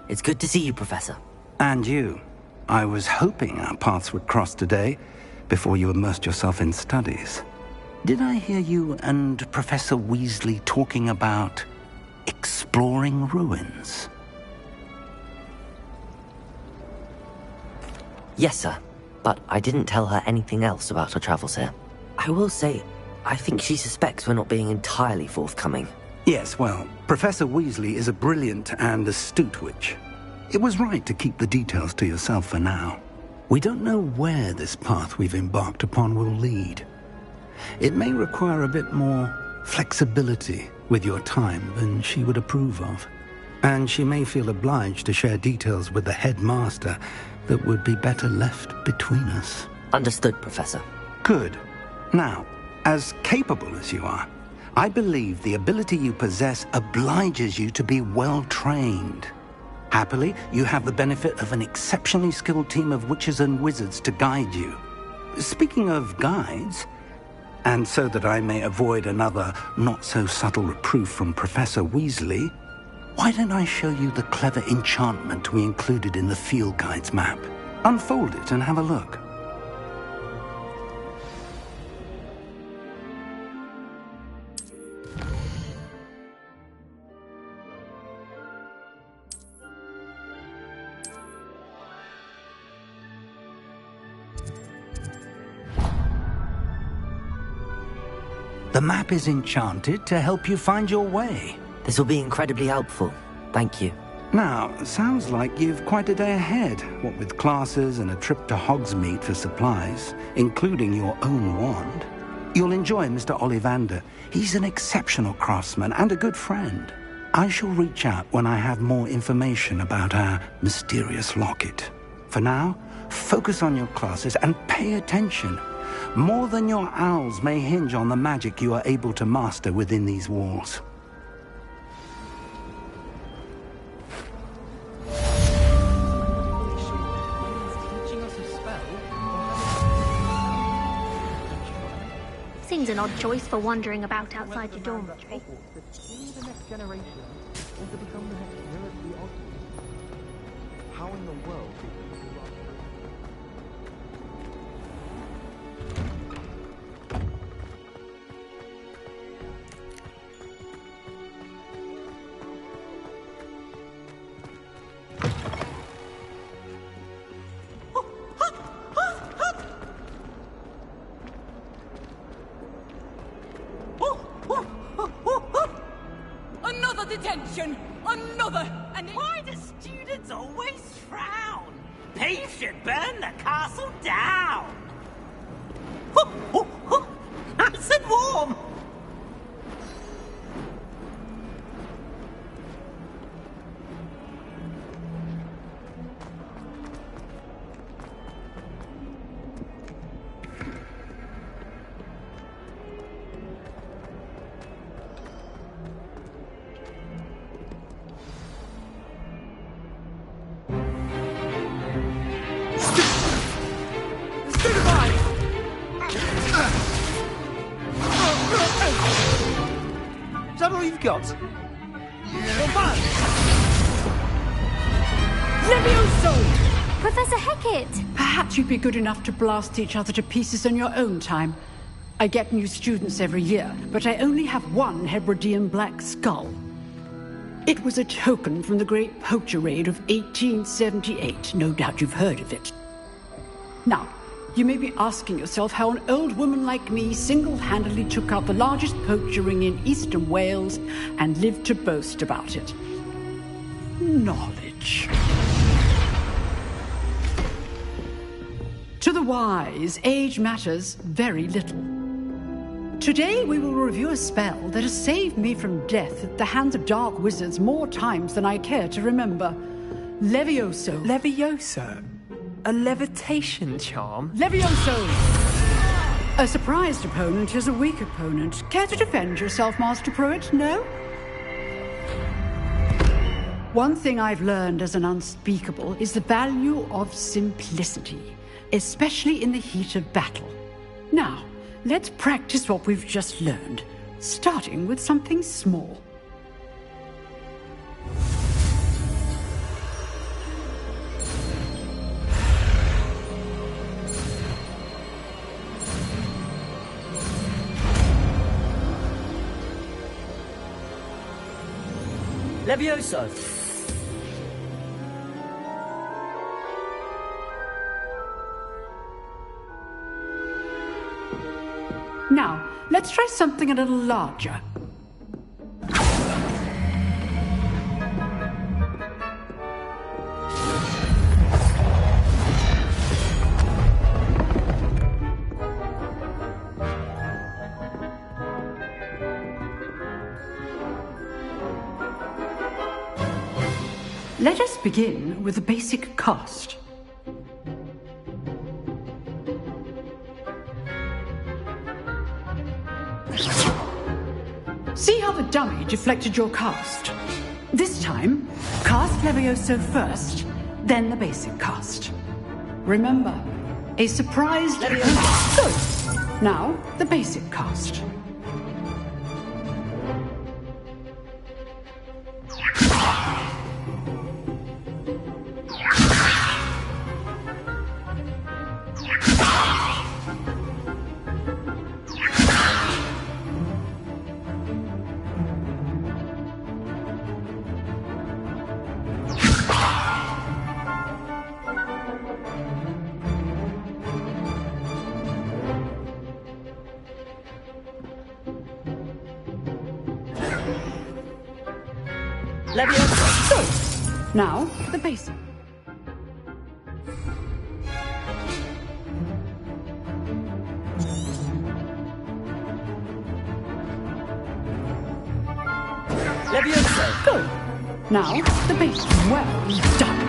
It's good to see you, Professor. And you. I was hoping our paths would cross today, before you immersed yourself in studies. Did I hear you and Professor Weasley talking about exploring ruins? Yes, sir. But I didn't tell her anything else about her travels here. I will say, I think she suspects we're not being entirely forthcoming. Yes, well, Professor Weasley is a brilliant and astute witch. It was right to keep the details to yourself for now. We don't know where this path we've embarked upon will lead. It may require a bit more flexibility with your time than she would approve of. And she may feel obliged to share details with the headmaster that would be better left between us. Understood, Professor. Good. Now, as capable as you are, I believe the ability you possess obliges you to be well trained. Happily, you have the benefit of an exceptionally skilled team of witches and wizards to guide you. Speaking of guides, and so that I may avoid another not-so-subtle reproof from Professor Weasley, why don't I show you the clever enchantment we included in the field guide's map? Unfold it and have a look. The map is enchanted to help you find your way. This will be incredibly helpful. Thank you. Now, sounds like you've quite a day ahead, what with classes and a trip to Hogsmeade for supplies, including your own wand. You'll enjoy Mr. Ollivander. He's an exceptional craftsman and a good friend. I shall reach out when I have more information about our mysterious locket. For now, focus on your classes and pay attention. More than your owls may hinge on the magic you are able to master within these walls. Seems an odd choice for wandering about outside your dormitory. How in the world? Another detention! Another! And why do students always frown? Thieves should burn the castle down! Nice and warm! Is that all you've got? Levioso! Professor Hecat! Perhaps you'd be good enough to blast each other to pieces in your own time. I get new students every year, but I only have one Hebridean black skull. It was a token from the Great Poacher Raid of 1878. No doubt you've heard of it. Now, you may be asking yourself how an old woman like me single-handedly took out the largest poacher ring in eastern Wales and lived to boast about it. Knowledge. To the wise, age matters very little. Today we will review a spell that has saved me from death at the hands of dark wizards more times than I care to remember. Levioso. Levioso? A levitation charm? Levioso! A surprised opponent is a weak opponent. Care to defend yourself, Master Pruitt? No? One thing I've learned as an unspeakable is the value of simplicity, especially in the heat of battle. Now, let's practice what we've just learned, starting with something small. Levioso! Now, let's try something a little larger. Let us begin with the basic cast. See how the dummy deflected your cast? This time, cast Levioso first, then the basic cast. Remember, a surprise Levioso. Good. Now, the basic cast. Levioso! Good. Now, the basic. Levioso! Good. Now, the basic. Well done.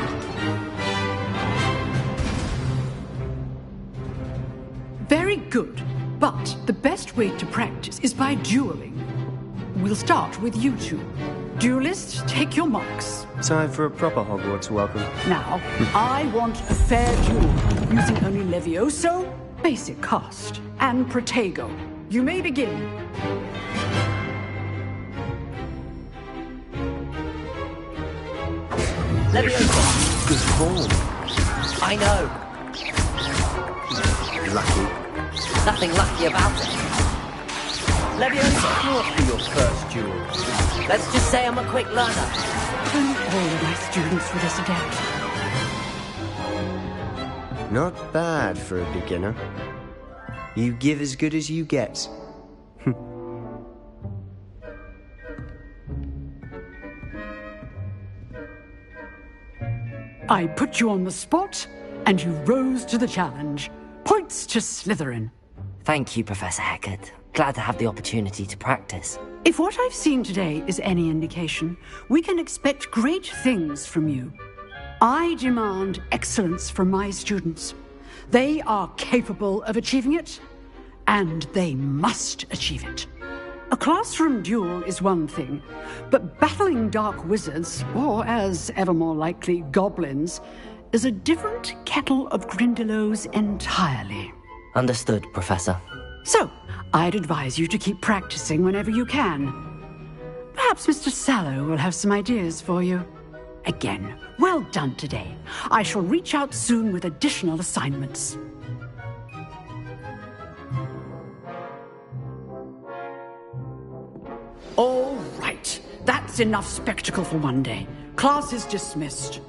Very good. But the best way to practice is by dueling. We'll start with you two. Duelists, take your marks. Time for a proper Hogwarts welcome. Now, I want a fair duel, using only Levioso, basic cast, and Protego. You may begin. Levioso! Good form. I know. Lucky. Nothing lucky about it. Levioso! What for your first duel? Let's just say I'm a quick learner. Don't all of my students with us adept. Not bad for a beginner. You give as good as you get. I put you on the spot, and you rose to the challenge. Points to Slytherin. Thank you, Professor Hecat. Glad to have the opportunity to practice. If what I've seen today is any indication, we can expect great things from you. I demand excellence from my students. They are capable of achieving it, and they must achieve it. A classroom duel is one thing, but battling dark wizards, or as ever more likely, goblins, is a different kettle of Grindylows entirely. Understood, Professor. So, I'd advise you to keep practicing whenever you can. Perhaps Mr. Sallow will have some ideas for you. Again, well done today. I shall reach out soon with additional assignments. All right, that's enough spectacle for one day. Class is dismissed.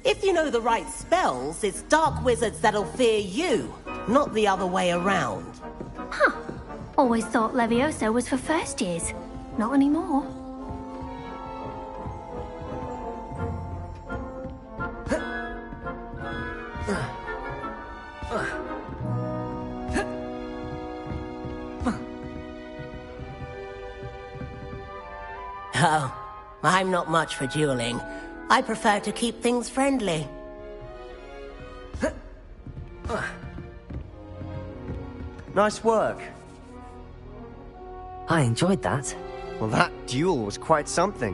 If you know the right spells, it's dark wizards that'll fear you, not the other way around. Huh. Always thought Levioso was for first years. Not anymore. Oh, I'm not much for dueling. I prefer to keep things friendly. Nice work. I enjoyed that. Well, that duel was quite something.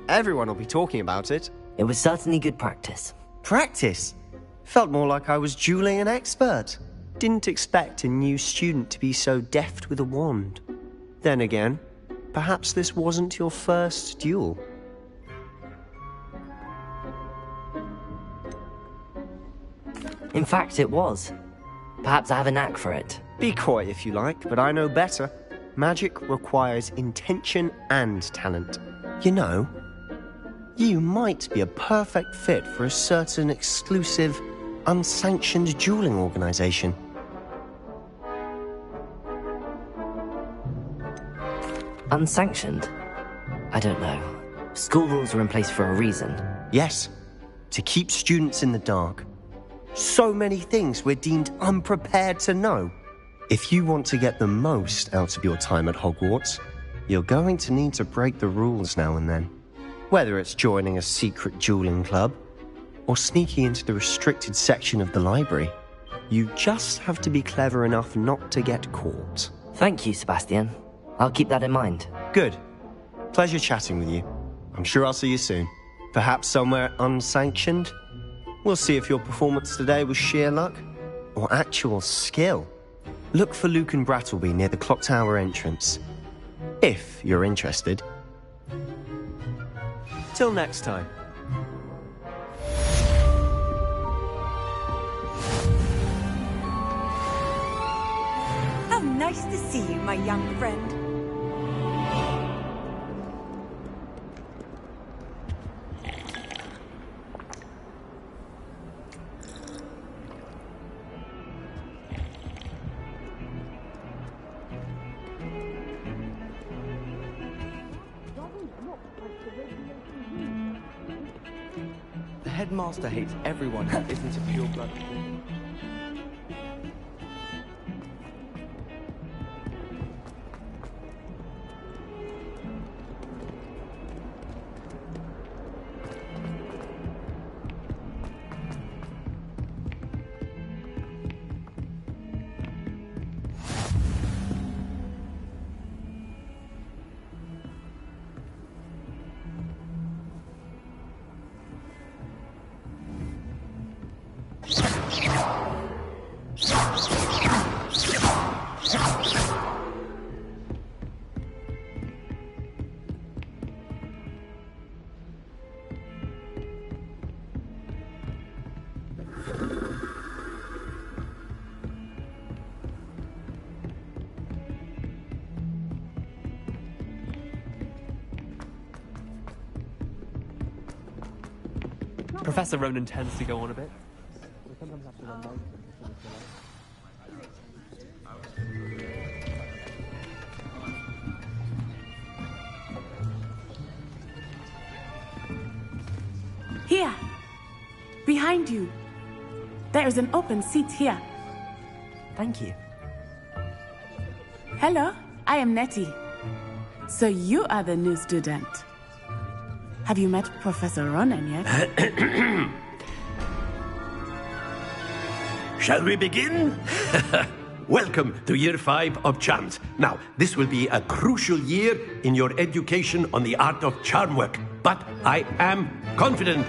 Everyone will be talking about it. It was certainly good practice. Practice? Felt more like I was dueling an expert. Didn't expect a new student to be so deft with a wand. Then again, perhaps this wasn't your first duel. In fact, it was. Perhaps I have a knack for it. Be coy if you like, but I know better. Magic requires intention and talent. You know, you might be a perfect fit for a certain exclusive, unsanctioned dueling organization. Unsanctioned? I don't know. School rules are in place for a reason. Yes, to keep students in the dark. So many things we're deemed unprepared to know. If you want to get the most out of your time at Hogwarts, you're going to need to break the rules now and then. Whether it's joining a secret dueling club, or sneaking into the restricted section of the library, you just have to be clever enough not to get caught. Thank you, Sebastian. I'll keep that in mind. Good. Pleasure chatting with you. I'm sure I'll see you soon. Perhaps somewhere unsanctioned? We'll see if your performance today was sheer luck or actual skill. Look for Luke and Brattleby near the clock tower entrance, if you're interested. Till next time. How nice to see you, my young friend. The headmaster hates everyone who isn't a pure blood. Professor Ronan tends to go on a bit. We sometimes have to run late. Here! Behind you! There is an open seat here. Thank you. Hello, I am Nettie. So you are the new student. Have you met Professor Ronan yet? Shall we begin? Welcome to Year 5 of Charms. Now, this will be a crucial year in your education on the art of charm work. But I am confident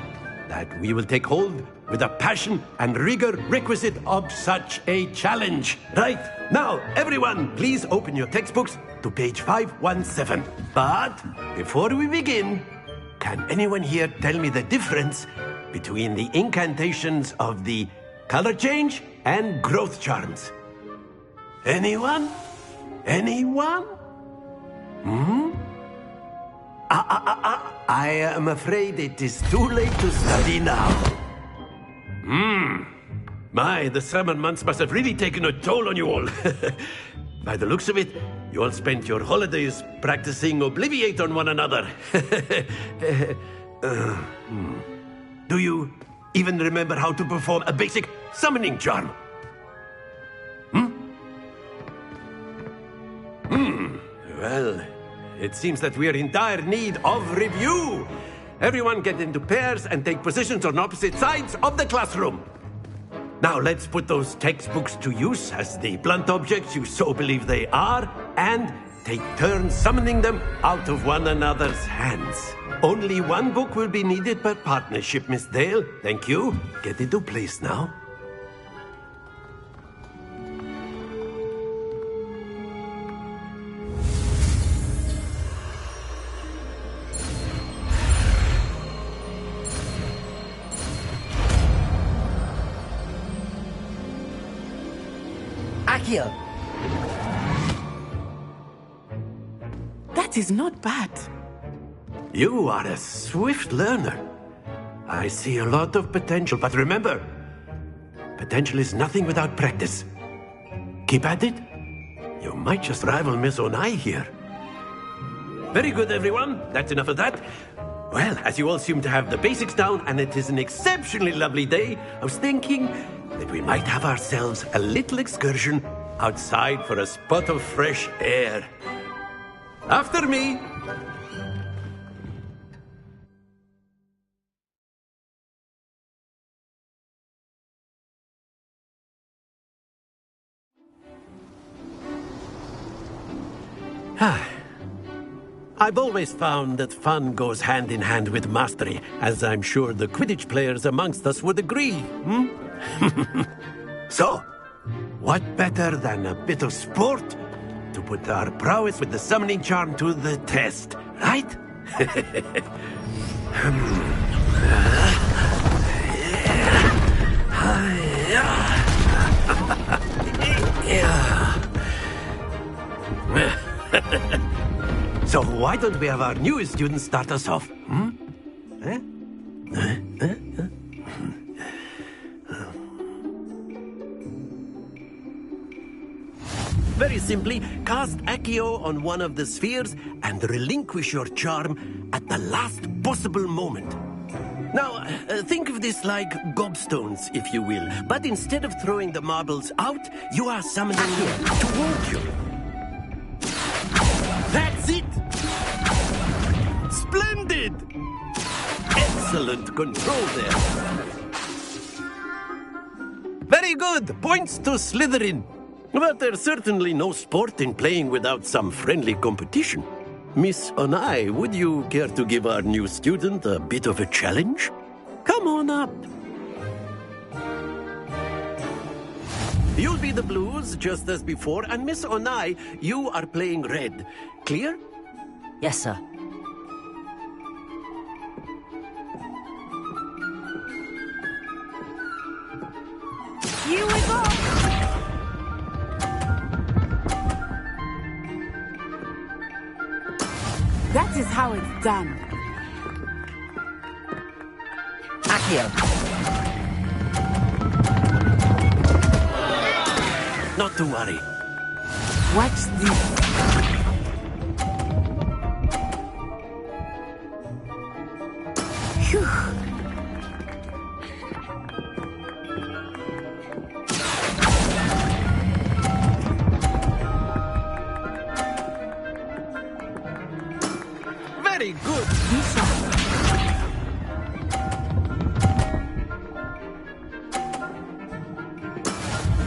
that we will take hold with the passion and rigor requisite of such a challenge. Right, now, everyone, please open your textbooks to page 517. But before we begin, can anyone here tell me the difference between the incantations of the color change and growth charms? Anyone? Anyone? I am afraid it is too late to study now. My, the summer months must have really taken a toll on you all. By the looks of it, you all spent your holidays practicing Obliviate on one another. Do you even remember how to perform a basic summoning charm? Well, it seems that we are in dire need of review. Everyone get into pairs and take positions on opposite sides of the classroom. Now let's put those textbooks to use as the blunt objects you so believe they are, and take turns summoning them out of one another's hands. Only one book will be needed per partnership, Miss Dale. Thank you. Get into place now. Akio! That is not bad. You are a swift learner. I see a lot of potential, but remember, potential is nothing without practice. Keep at it. You might just rival Miss Onai here. Very good, everyone. That's enough of that. Well, as you all seem to have the basics down, and it is an exceptionally lovely day, I was thinking that we might have ourselves a little excursion outside for a spot of fresh air. After me! I've always found that fun goes hand in hand with mastery, as I'm sure the Quidditch players amongst us would agree, So, what better than a bit of sport to put our prowess with the summoning charm to the test, right? So why don't we have our newest student start us off? Very simply, cast Accio on one of the spheres and relinquish your charm at the last possible moment. Now, think of this like gobstones, if you will. But instead of throwing the marbles out, you are summoning them toward you. That's it! Splendid! Excellent control there. Very good! Points to Slytherin. But there's certainly no sport in playing without some friendly competition. Miss Onai, would you care to give our new student a bit of a challenge? Come on up. You'll be the blues, just as before, and Miss Onai, you are playing red. Clear? Yes, sir. Here we go! That is how it's done. Accio! Not to worry. Watch this. Phew. Very good.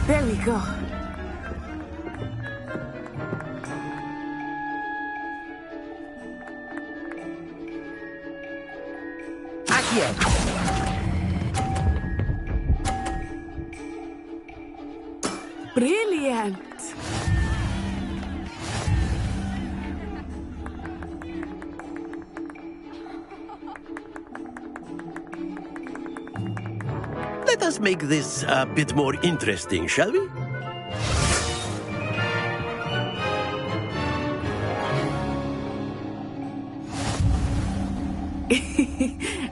There we go. Accio! Brilliant. Let us make this a bit more interesting, shall we?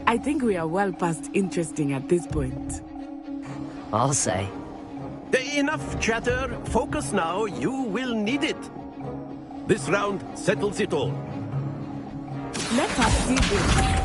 I think we are well past interesting at this point. I'll say. Enough chatter. Focus now. You will need it. This round settles it all. Let us see this.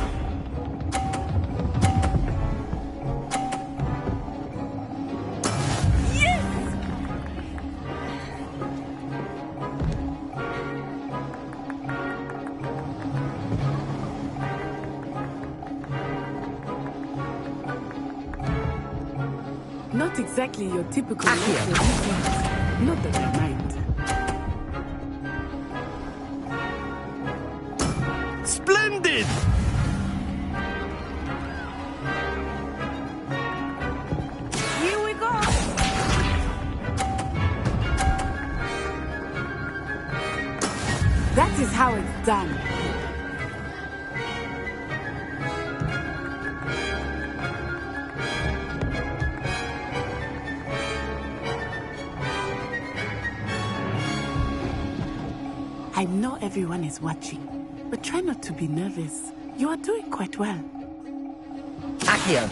Not exactly your typical lecture. Not that I mind. Splendid! Here we go! That is how it's done. I know everyone is watching, but try not to be nervous. You are doing quite well. Accio!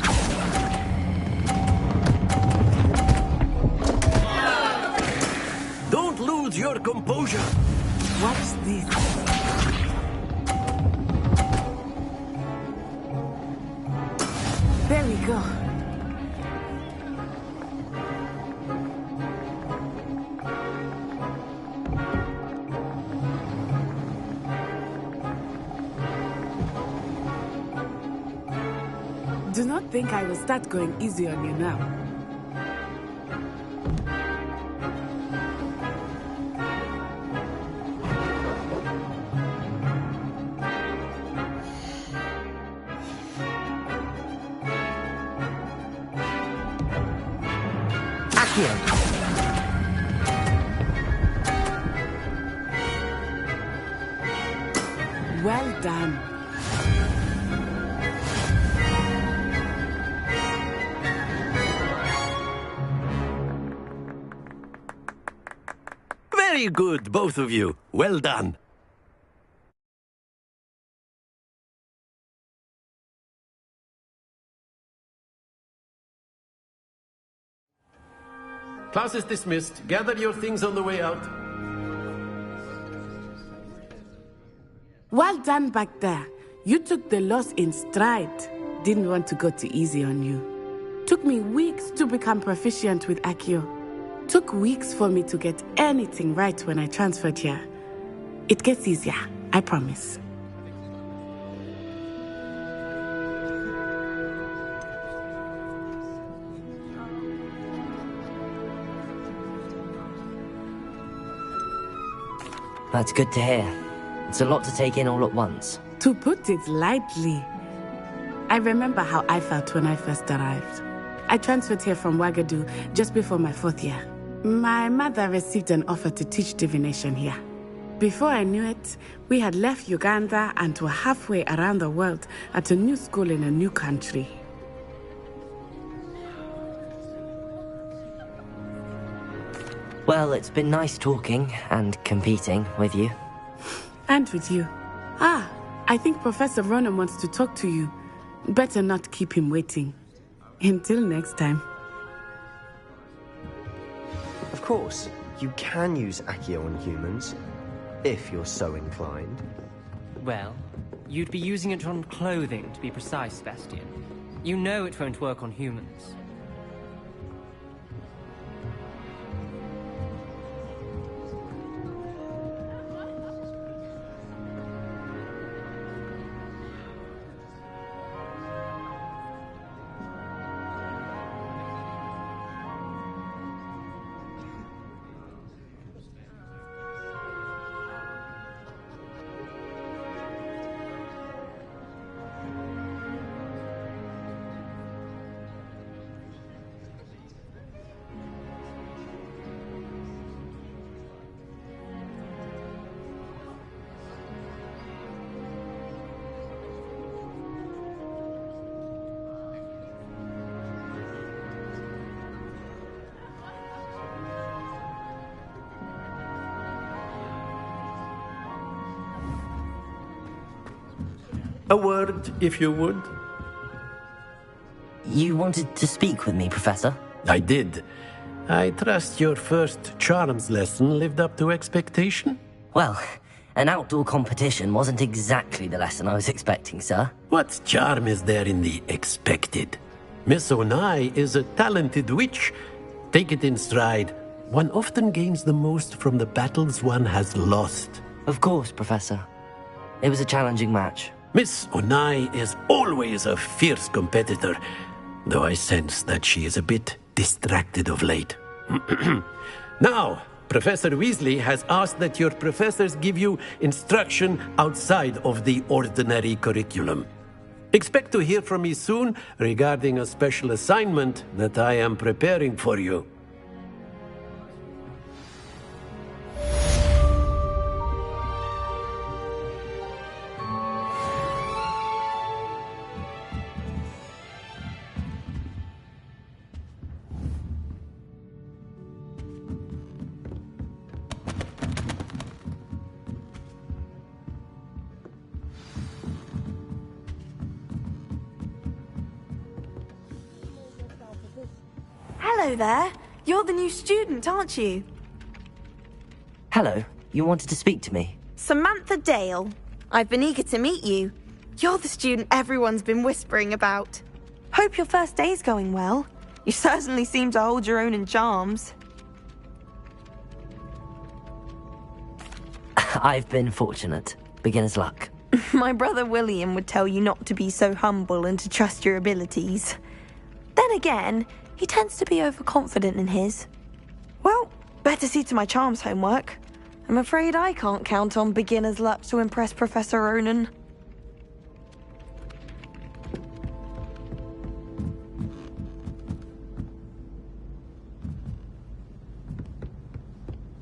Don't lose your composure. Watch this. There we go. Do not think I will start going easy on you now. Accio! Well done. Very good, both of you. Well done. Class is dismissed. Gather your things on the way out. Well done back there. You took the loss in stride. Didn't want to go too easy on you. Took me weeks to become proficient with Accio. Took weeks for me to get anything right when I transferred here. It gets easier, I promise. That's good to hear. It's a lot to take in all at once. To put it lightly, I remember how I felt when I first arrived. I transferred here from Ouagadougou just before my 4th year. My mother received an offer to teach divination here. Before I knew it, we had left Uganda and were halfway around the world at a new school in a new country. Well, it's been nice talking and competing with you. And with you. Ah, I think Professor Ronan wants to talk to you. Better not keep him waiting. Until next time. Of course, you can use Accio on humans, if you're so inclined. Well, you'd be using it on clothing, to be precise, Sebastian. You know it won't work on humans. A word, if you would. You wanted to speak with me, Professor? I did. I trust your first charms lesson lived up to expectation? Well, an outdoor competition wasn't exactly the lesson I was expecting, sir. What charm is there in the expected? Miss Onai is a talented witch. Take it in stride. One often gains the most from the battles one has lost. Of course, Professor. It was a challenging match. Miss Onai is always a fierce competitor, though I sense that she is a bit distracted of late. Now, Professor Weasley has asked that your professors give you instruction outside of the ordinary curriculum. Expect to hear from me soon regarding a special assignment that I am preparing for you. Hello there. You're the new student, aren't you? Hello, you wanted to speak to me? Samantha Dale. I've been eager to meet you. You're the student everyone's been whispering about. Hope your first day's going well. You certainly seem to hold your own in charms. I've been fortunate. Beginner's luck. My brother William would tell you not to be so humble and to trust your abilities. Then again, he tends to be overconfident in his. Well, better see to my charms homework. I'm afraid I can't count on beginner's luck to impress Professor Ronan.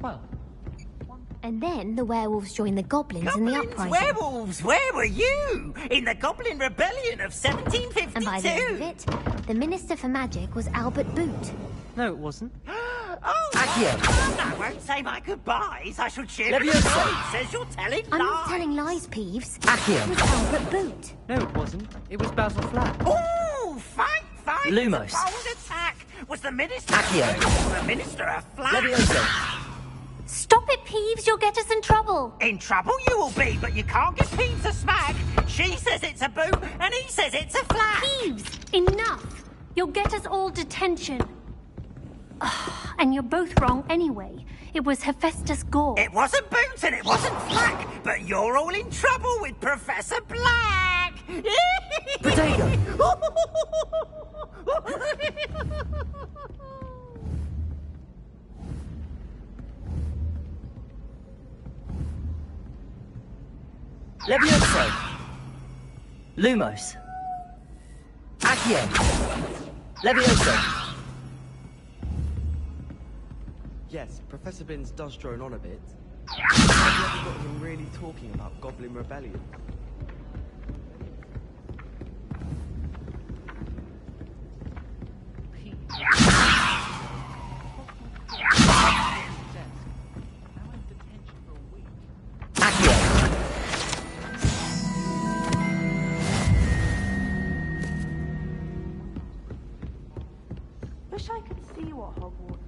Well. And then the werewolves joined the goblins in the uprising. Werewolves, where were you? In the Goblin Rebellion of 1752. And by the end of it, the Minister for Magic was Albert Boot. No, it wasn't. Oh, Accio. I won't say my goodbyes. I shall cheer Leviosa. it says you're telling I'm lies. not telling lies, Peeves. Accio. It was Albert Boot. No, it wasn't. It was Basil Flat. Oh, fight! Lumos. Bold attack. Was the Minister Accio. the Minister of Flat? Leviosa. Stop it, Peeves. You'll get us in trouble. In trouble you will be, but you can't give Peeves a smack. She says it's a boot, and he says it's a flat. Peeves, enough. You'll get us all detention. And you're both wrong anyway. It was Hephaestus Gore. It wasn't Boot and it wasn't Flack, but you're all in trouble with Professor Black. Potato. Levioso. Lumos. Accio. Levioso. Yes, Professor Binns does drone on a bit. Have you ever got him really talking about Goblin Rebellion? Wish I could see what Hogwarts.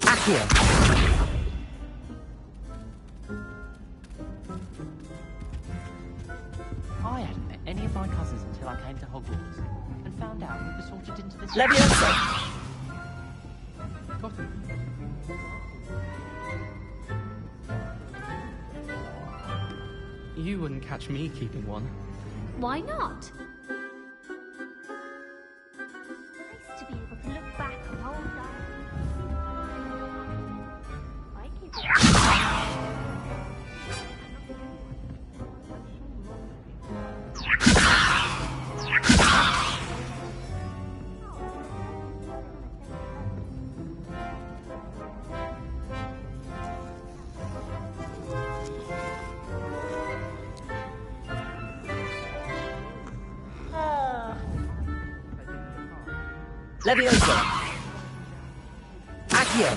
Accio. I hadn't met any of my cousins until I came to Hogwarts and found out we were sorted into this. Leviosa. Got it. You wouldn't catch me keeping one. Why not? Nice to be able to look back on old days. I keep it. Leviosa. Accio.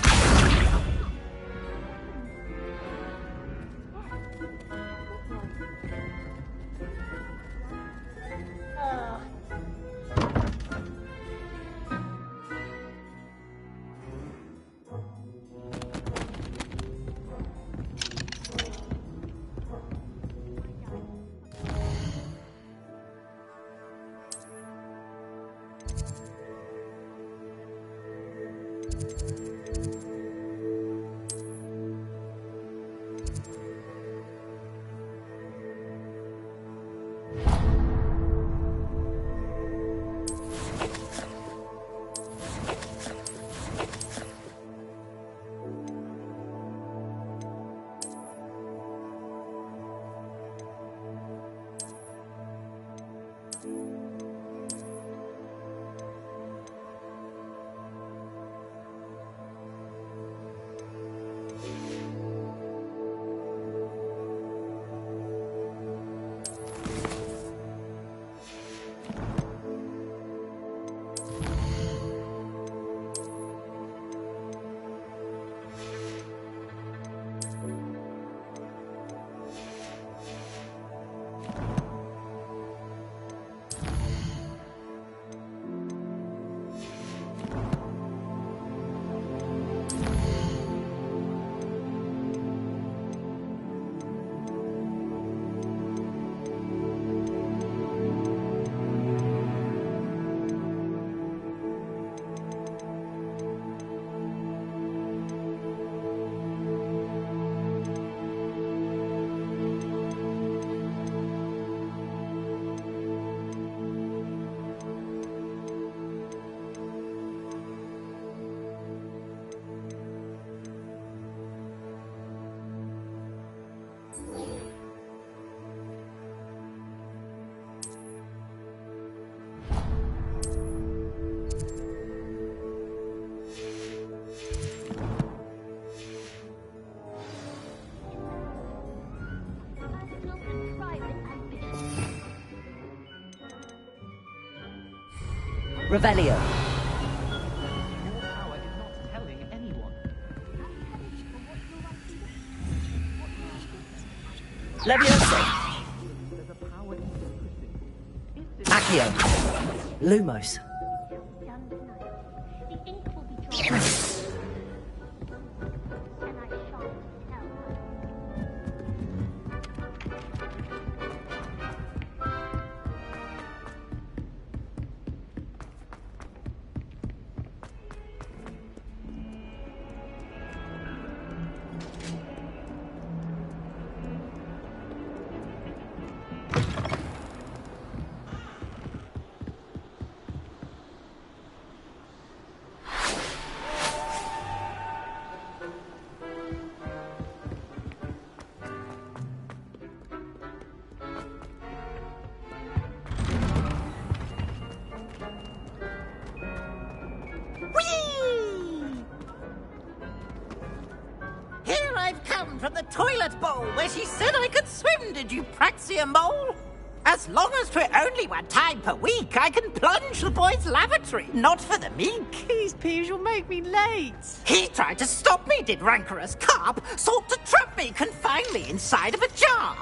Revelio. Levioso. Accio. Lumos. From the toilet bowl where she said I could swim, did you praxia mole? As long as 'twere only 1 time per week, I can plunge the boy's lavatory, not for the meek. These peas will make me late. He tried to stop me, did rancorous carp, sought to trap me, confine me inside of a jar.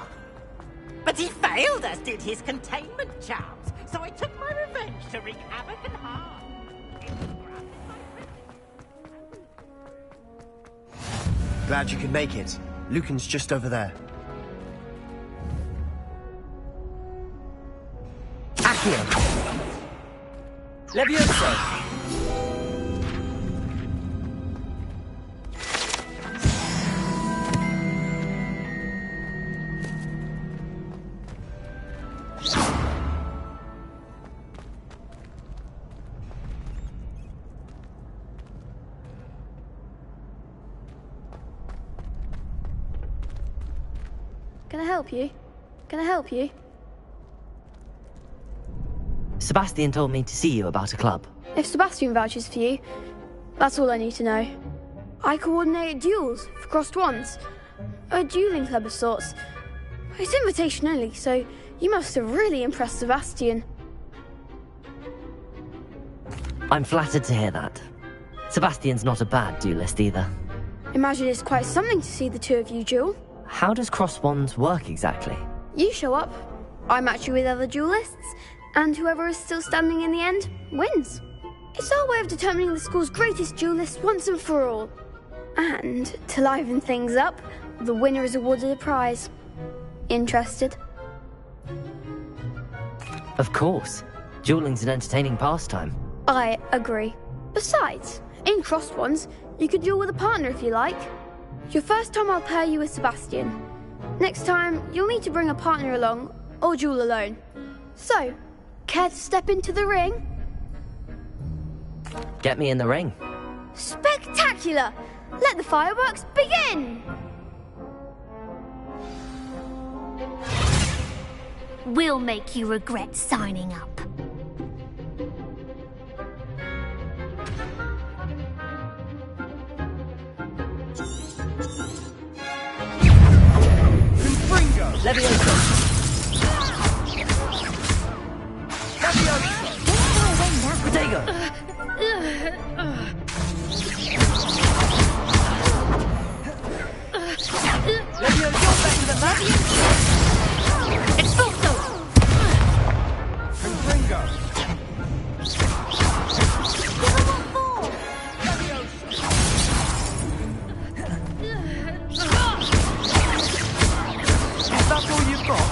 But he failed, as did his containment charms, so I took my revenge to wreak havoc and harm. Glad you could make it. Lucan's just over there. Accio. Levioso. Can I help you? Can I help you? Sebastian told me to see you about a club. If Sebastian vouches for you, that's all I need to know. I coordinate duels for crossed wands. A dueling club of sorts. It's invitation only, so you must have really impressed Sebastian. I'm flattered to hear that. Sebastian's not a bad duelist either. Imagine it's quite something to see the two of you duel. How does cross wands work exactly? You show up, I match you with other duelists, and whoever is still standing in the end wins. It's our way of determining the school's greatest duelist once and for all. And to liven things up, the winner is awarded a prize. Interested? Of course. Dueling's an entertaining pastime. I agree. Besides, in crossed wands, you could duel with a partner if you like. Your first time I'll pair you with Sebastian. Next time, you'll need to bring a partner along, or duel alone. So, care to step into the ring? Get me in the ring. Spectacular! Let the fireworks begin! We'll make you regret signing up. Levioso. Protego. Levioso better than that. Expulso. Confringo. That's all you've got?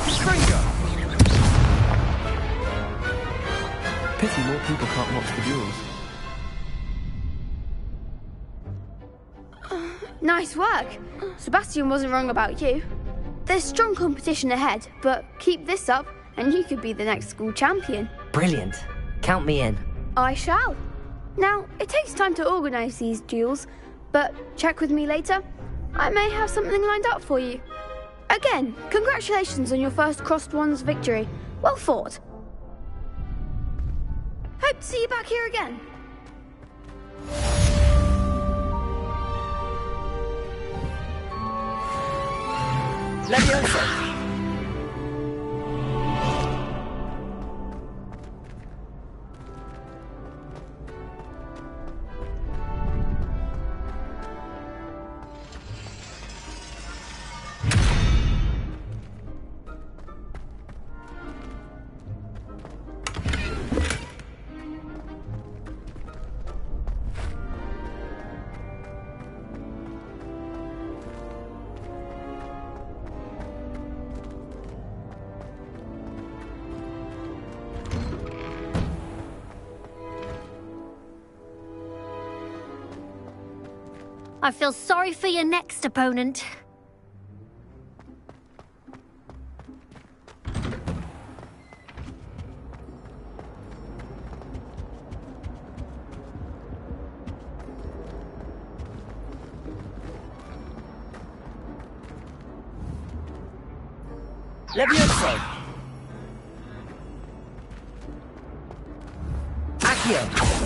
Stringer! Pity more people can't watch the duels. Nice work. Sebastian wasn't wrong about you. There's strong competition ahead, but keep this up and you could be the next school champion. Brilliant. Count me in. I shall. Now, it takes time to organise these duels, but check with me later. I may have something lined up for you. Again, congratulations on your first crossed wands victory. Well fought. Hope to see you back here again. Levioso. I feel sorry for your next opponent. Levioso! Accio!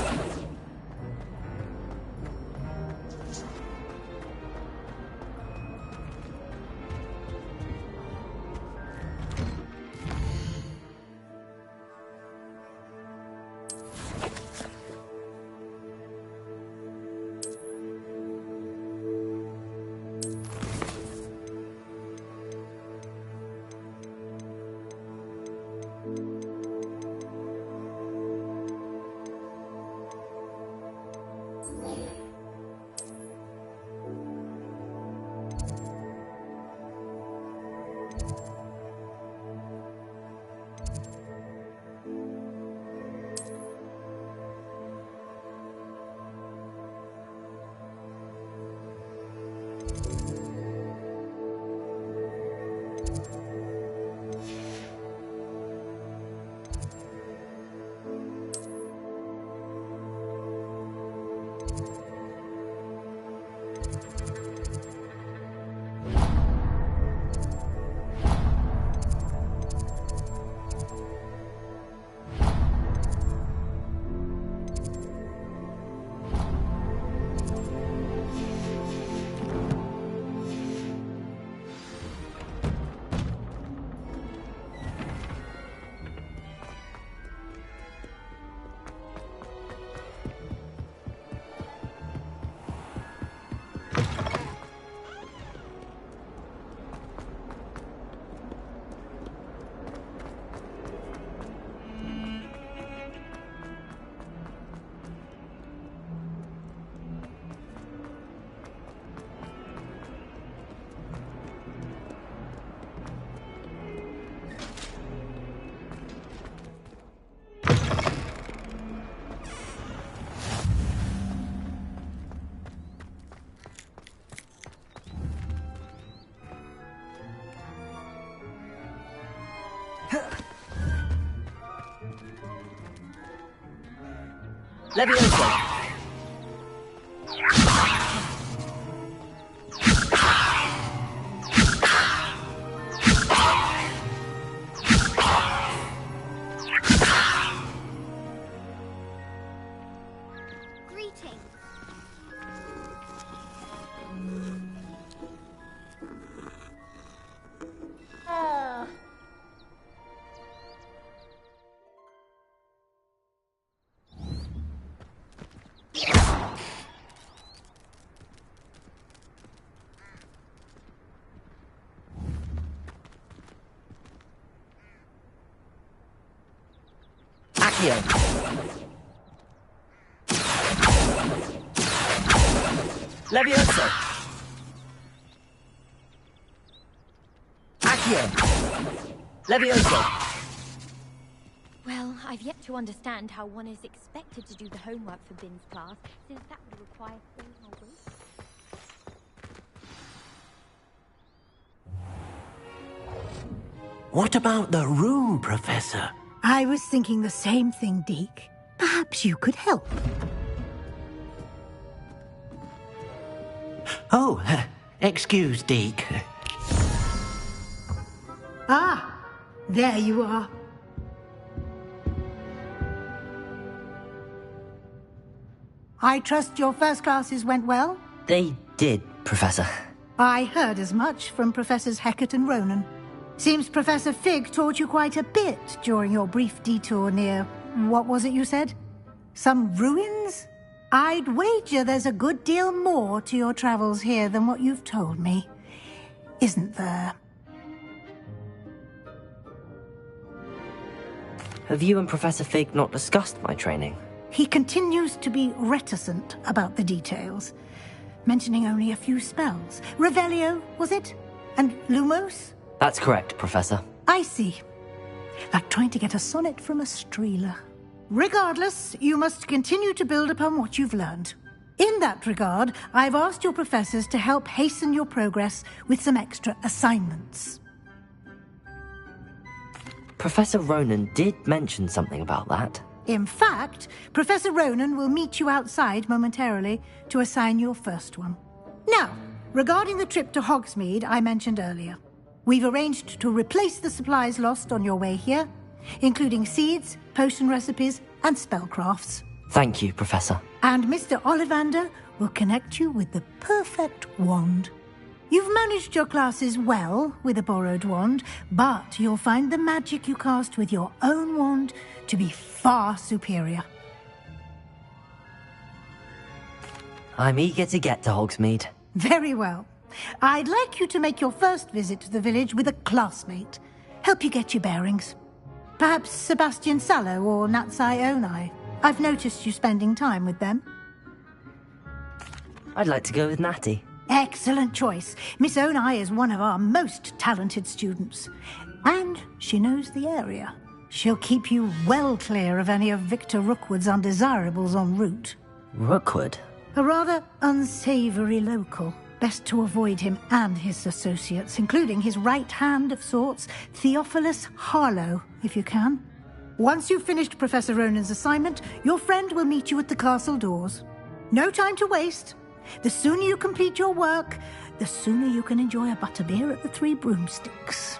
Levioso! Accio! Levioso! Accio! Levioso! Well, I've yet to understand how one is expected to do the homework for Bin's class, since that would require all our weight. What about the room, Professor? I was thinking the same thing, Deke. Perhaps you could help. Oh, excuse, Deke. Ah, there you are. I trust your first classes went well? They did, Professor. I heard as much from Professors Hecat and Ronan. Seems Professor Fig taught you quite a bit during your brief detour near... what was it you said? Some ruins? I'd wager there's a good deal more to your travels here than what you've told me. Isn't there? Have you and Professor Fig not discussed my training? He continues to be reticent about the details, mentioning only a few spells. Revelio, was it? And Lumos? That's correct, Professor. I see. Like trying to get a sonnet from a streeler. Regardless, you must continue to build upon what you've learned. In that regard, I've asked your professors to help hasten your progress with some extra assignments. Professor Ronan did mention something about that. In fact, Professor Ronan will meet you outside momentarily to assign your first one. Now, regarding the trip to Hogsmeade I mentioned earlier, we've arranged to replace the supplies lost on your way here, including seeds, potion recipes, and spellcrafts. Thank you, Professor. And Mr. Ollivander will connect you with the perfect wand. You've managed your classes well with a borrowed wand, but you'll find the magic you cast with your own wand to be far superior. I'm eager to get to Hogsmeade. Very well. I'd like you to make your first visit to the village with a classmate. Help you get your bearings. Perhaps Sebastian Sallow or Natsai Onai. I've noticed you spending time with them. I'd like to go with Natty. Excellent choice. Miss Onai is one of our most talented students. And she knows the area. She'll keep you well clear of any of Victor Rookwood's undesirables en route. Rookwood? A rather unsavoury local. Best to avoid him and his associates, including his right hand of sorts, Theophilus Harlow, if you can. Once you've finished Professor Ronan's assignment, your friend will meet you at the castle doors. No time to waste. The sooner you complete your work, the sooner you can enjoy a butterbeer at the Three Broomsticks.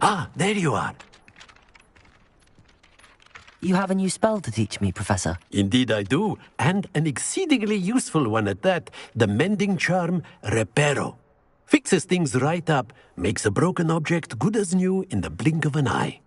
Ah, there you are. You have a new spell to teach me, Professor. Indeed I do, and an exceedingly useful one at that. The mending charm, Reparo. Fixes things right up, makes a broken object good as new in the blink of an eye.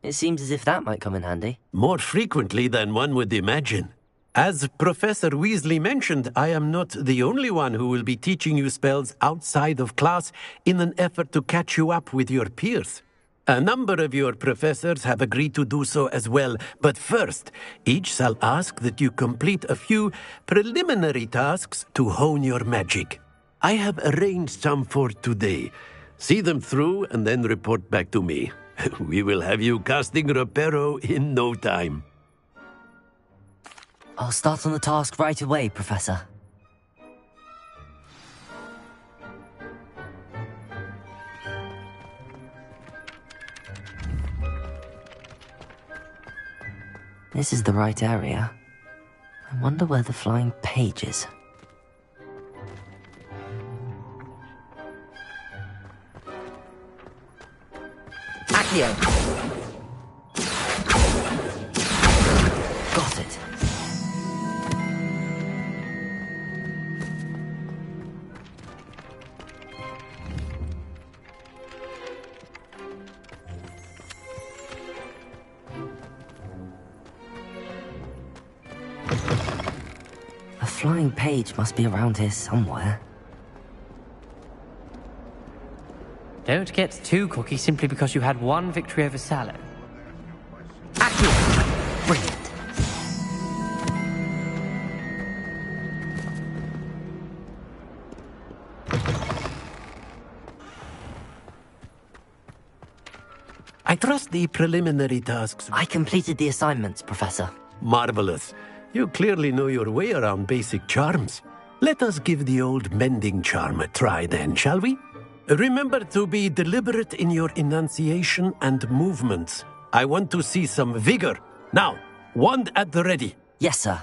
It seems as if that might come in handy. More frequently than one would imagine. As Professor Weasley mentioned, I am not the only one who will be teaching you spells outside of class in an effort to catch you up with your peers. A number of your professors have agreed to do so as well, but first, each shall ask that you complete a few preliminary tasks to hone your magic. I have arranged some for today. See them through and then report back to me. We will have you casting Reparo in no time. I'll start on the task right away, Professor. This is the right area. I wonder where the flying page is. Accio! Got it. A flying page must be around here somewhere. Don't get too cocky simply because you had one victory over Sallow. Accio! Brilliant. I trust the preliminary tasks. I completed the assignments, Professor. Marvelous. You clearly know your way around basic charms. Let us give the old mending charm a try then, shall we? Remember to be deliberate in your enunciation and movements. I want to see some vigor. Now, wand at the ready. Yes, sir.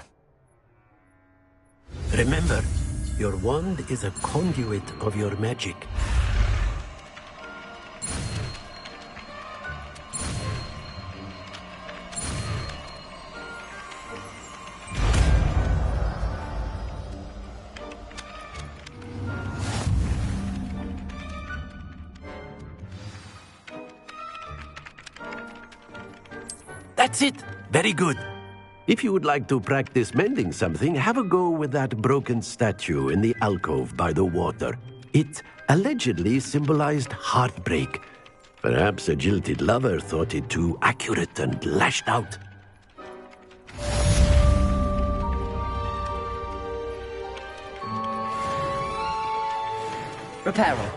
Remember, Your wand is a conduit of your magic. That's it! Very good. If you would like to practice mending something, have a go with that broken statue in the alcove by the water. It allegedly symbolized heartbreak. Perhaps a jilted lover thought it too accurate and lashed out. Reparo.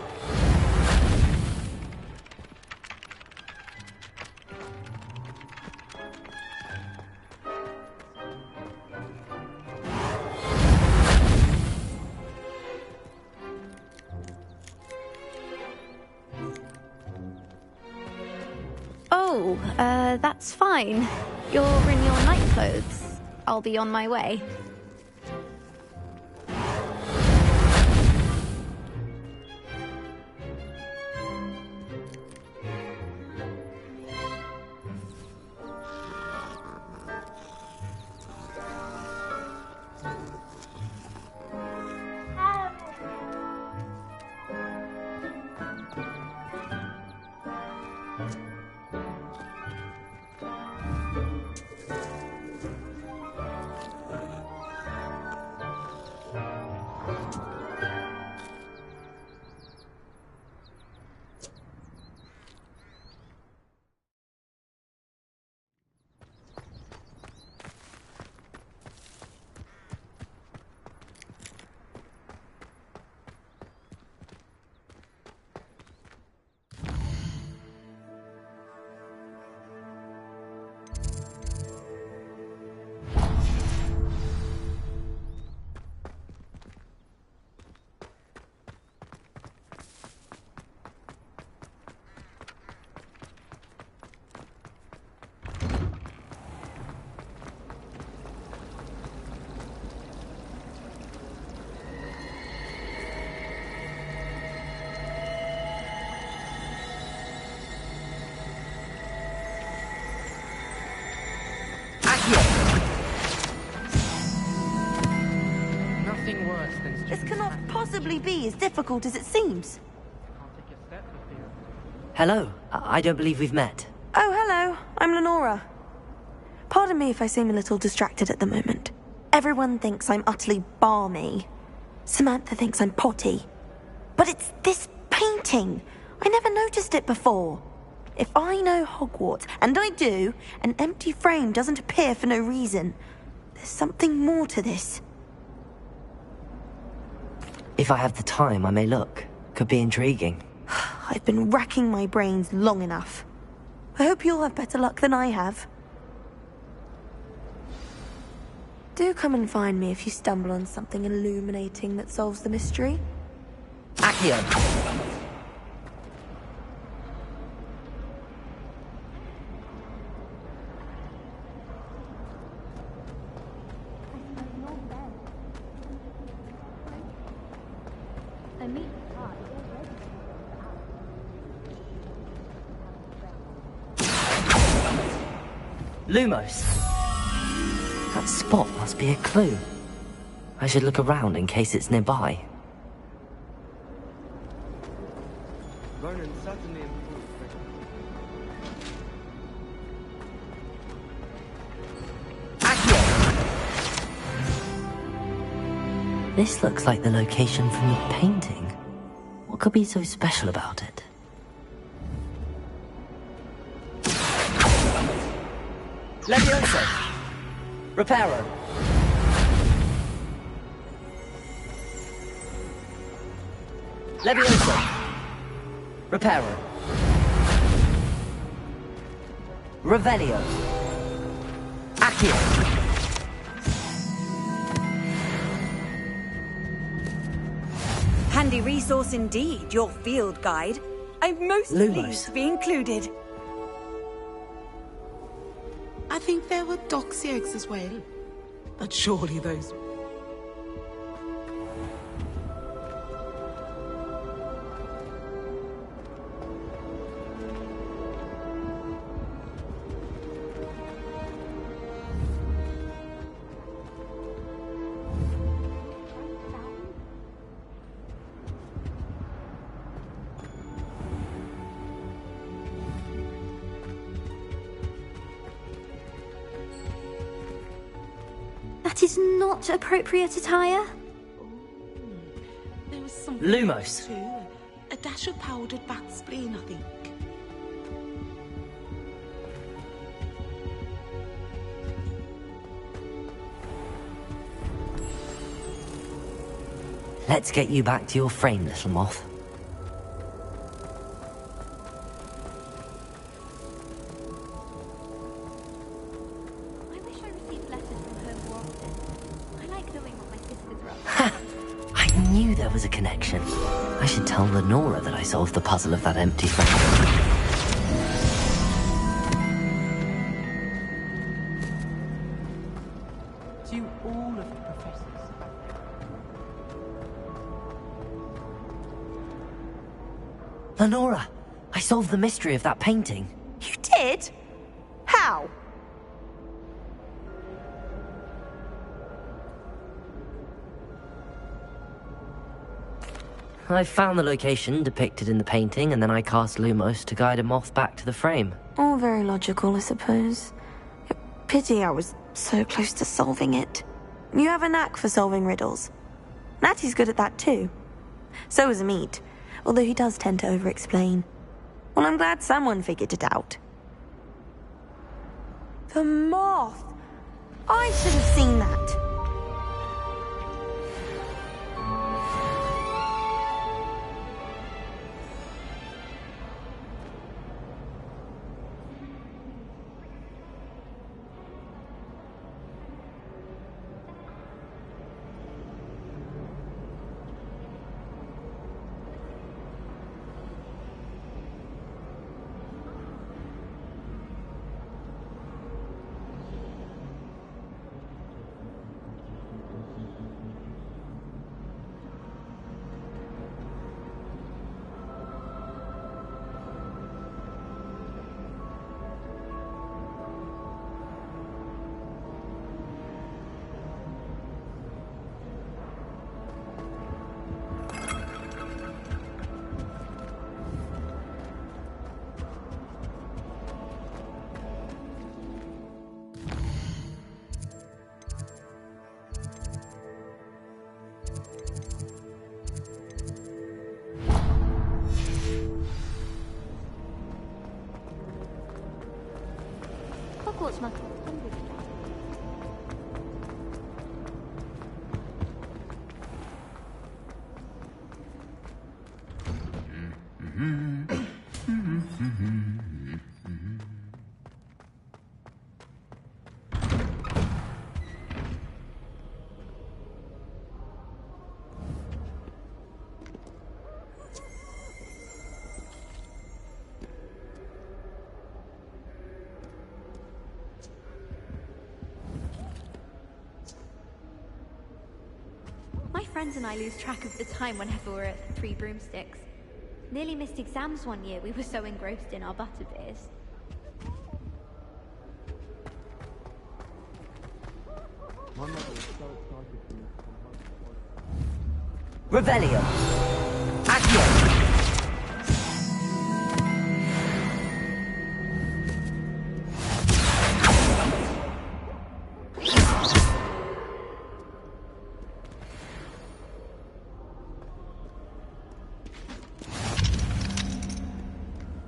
Oh, that's fine. You're in your night clothes. I'll be on my way. Nothing worse than This cannot possibly be as difficult as it seems. Hello. I don't believe we've met. Oh, hello. I'm Lenora. Pardon me if I seem a little distracted at the moment. Everyone thinks I'm utterly balmy. Samantha thinks I'm potty. But it's this painting. I never noticed it before. If I know Hogwarts, and I do, an empty frame doesn't appear for no reason. There's something more to this. If I have the time, I may look. Could be intriguing. I've been racking my brains long enough. I hope you'll have better luck than I have. Do come and find me if you stumble on something illuminating that solves the mystery. Accio. Lumos. That spot must be a clue. I should look around in case it's nearby. Ronan certainly improved. This looks like the location from the painting. What could be so special about it? Levioso! Reparo! Levioso! Reparo! Revelio! Accio! Handy resource indeed, your field guide. I'm most pleased to be included. I think there were doxy eggs as well. But surely those... That is not appropriate attire. There was something Lumos. too. A dash of powdered bat spleen, I think. Let's get you back to your frame, little moth. I wish I received letters from home more often. I like knowing what my sisters are up to. I knew there was a connection. I should tell Lenora that I solved the puzzle of that empty frame. To all of the professors. Lenora, I solved the mystery of that painting. You did? How? I found the location depicted in the painting, and then I cast Lumos to guide a moth back to the frame. All very logical, I suppose. Pity I was so close to solving it. You have a knack for solving riddles. Natty's good at that too. So is Amit, although he does tend to over-explain. Well, I'm glad someone figured it out. The moth! I should have seen that. Hogwarts, Mum. My friends and I lose track of the time whenever we're at Three Broomsticks. Nearly missed exams one year, we were so engrossed in our butterbeers. My mother was so excited for me to come home. Revelio. Accio.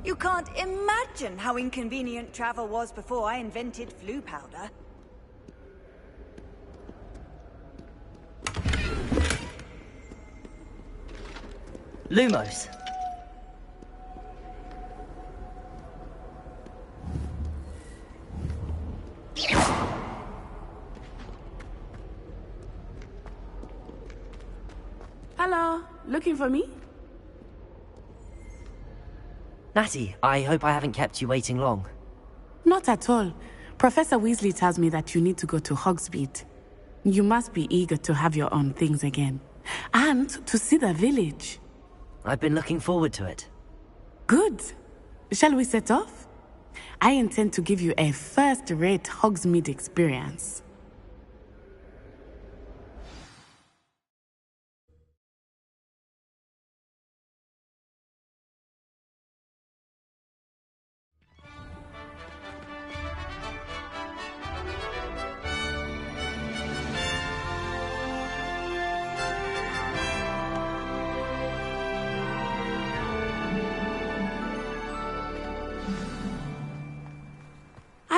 You can't imagine how inconvenient travel was before I invented flu powder. Lumos. Hello, looking for me? Natty, I hope I haven't kept you waiting long. Not at all. Professor Weasley tells me that you need to go to Hogsmeade. You must be eager to have your own things again. And to see the village. I've been looking forward to it. Good. Shall we set off? I intend to give you a first-rate Hogsmeade experience.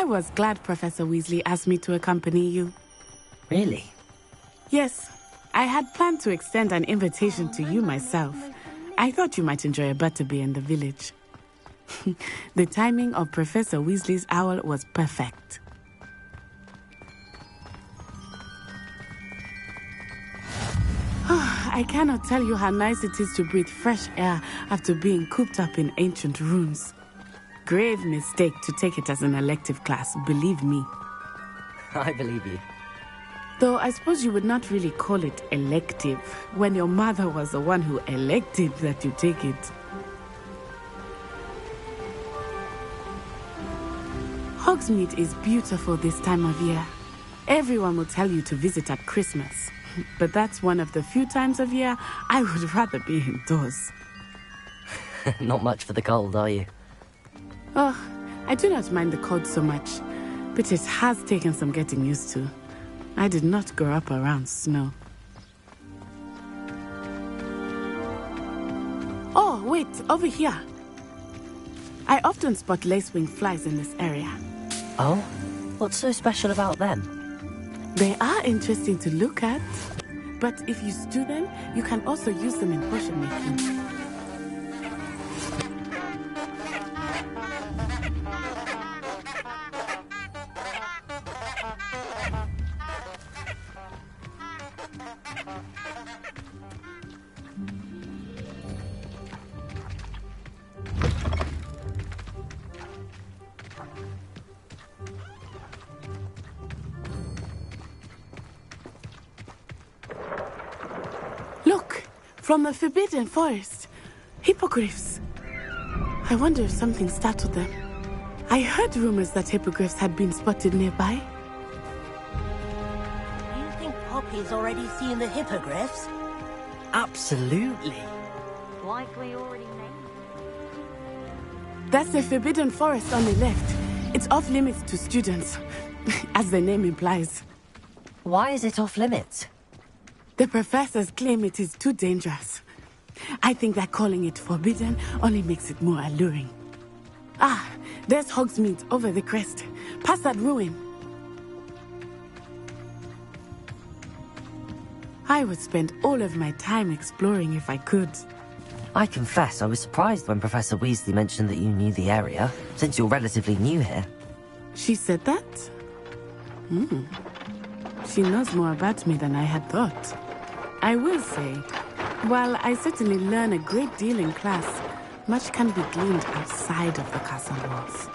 I was glad Professor Weasley asked me to accompany you. Really? Yes. I had planned to extend an invitation to you myself. I thought you might enjoy a butterbeer in the village. The timing of Professor Weasley's owl was perfect. I cannot tell you how nice it is to breathe fresh air after being cooped up in ancient ruins. Grave mistake to take it as an elective class, believe me. I believe you. Though I suppose you would not really call it elective when your mother was the one who elected that you take it. Hogsmeade is beautiful this time of year. Everyone will tell you to visit at Christmas. But that's one of the few times of year I would rather be indoors. Not much for the cold, are you? Oh, I do not mind the cold so much, but it has taken some getting used to. I did not grow up around snow. Oh, wait, over here. I often spot lacewing flies in this area. Oh? What's so special about them? They are interesting to look at, but if you stew them, you can also use them in potion making. Look, from the Forbidden Forest. Hippogriffs. I wonder if something startled them. I heard rumors that hippogriffs had been spotted nearby. You think Poppy's already seen the hippogriffs? Absolutely. Like we already named. That's the Forbidden Forest on the left. It's off limits to students, as the name implies. Why is it off limits? The professors claim it is too dangerous. I think that calling it forbidden only makes it more alluring. Ah, there's Hogsmeade over the crest, past that ruin. I would spend all of my time exploring if I could. I confess I was surprised when Professor Weasley mentioned that you knew the area, since you're relatively new here. She said that? She knows more about me than I had thought. I will say, while I certainly learn a great deal in class, much can be gleaned outside of the castle walls.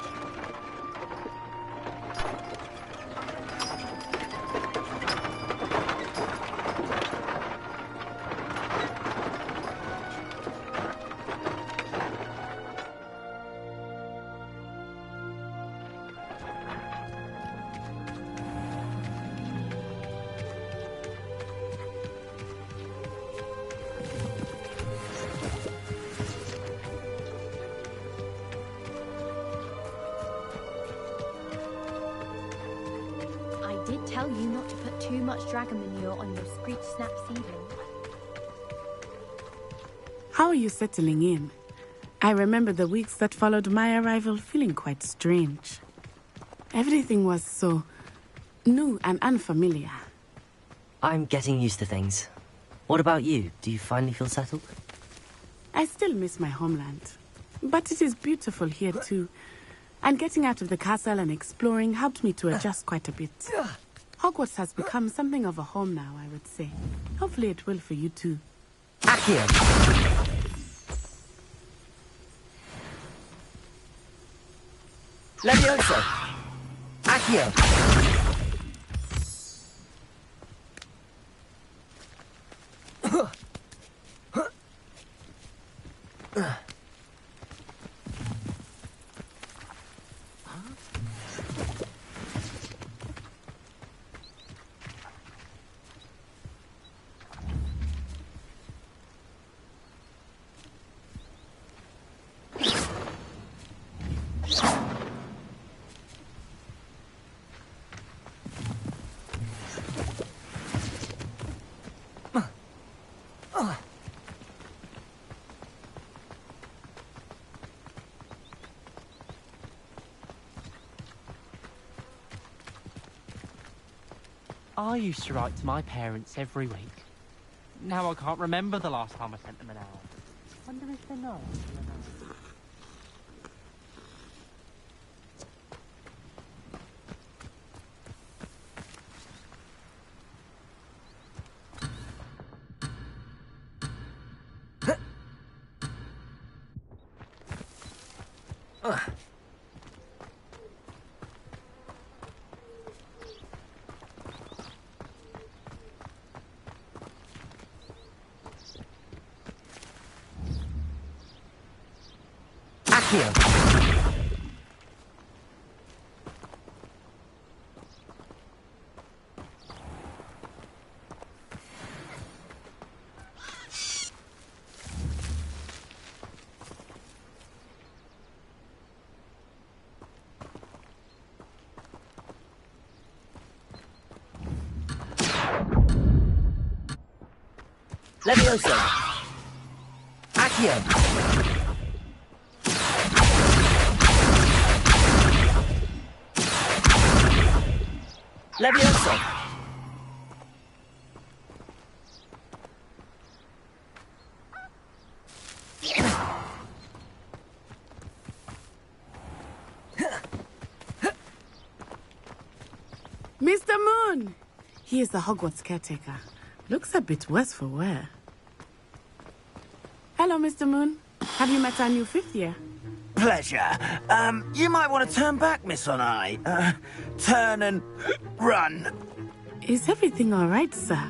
I did tell you not to put too much dragon manure on your Screech Snap seedling. How are you settling in? I remember the weeks that followed my arrival feeling quite strange. Everything was so new and unfamiliar. I'm getting used to things. What about you? Do you finally feel settled? I still miss my homeland, but it is beautiful here too. And getting out of the castle and exploring helped me to adjust quite a bit. Hogwarts has become something of a home now, I would say. Hopefully it will for you too. Accio! Levioso! Accio! I used to write to my parents every week. Now I can't remember the last time I sent them an hour. Wonder if they know. Levioso! Accio! Levioso! Mr. Moon! He is the Hogwarts caretaker. Looks a bit worse for wear. Hello, Mr. Moon. Have you met our new fifth year? Pleasure. You might want to turn back, Miss Onai. Turn and run. Is everything all right, sir?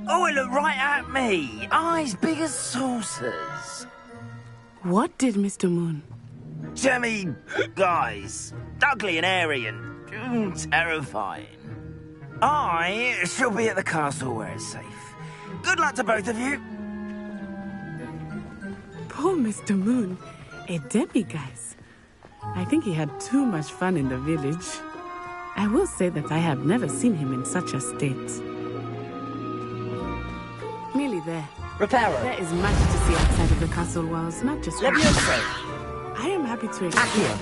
Oh, it looked right at me. Eyes big as saucers. What did Mr. Moon? Jemmy, guys. Ugly and airy and terrifying. I shall be at the castle where it's safe. Good luck to both of you. Poor Mr. Moon. A demiguise. I think he had too much fun in the village. I will say that I have never seen him in such a state. Nearly there. Reparo. There is much to see outside of the castle walls, not just Levioso! I am happy to explore.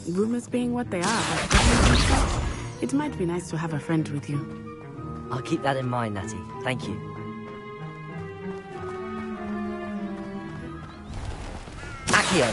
Rumors being what they are, but it might be nice to have a friend with you. I'll keep that in mind, Natty. Thank you. Accio!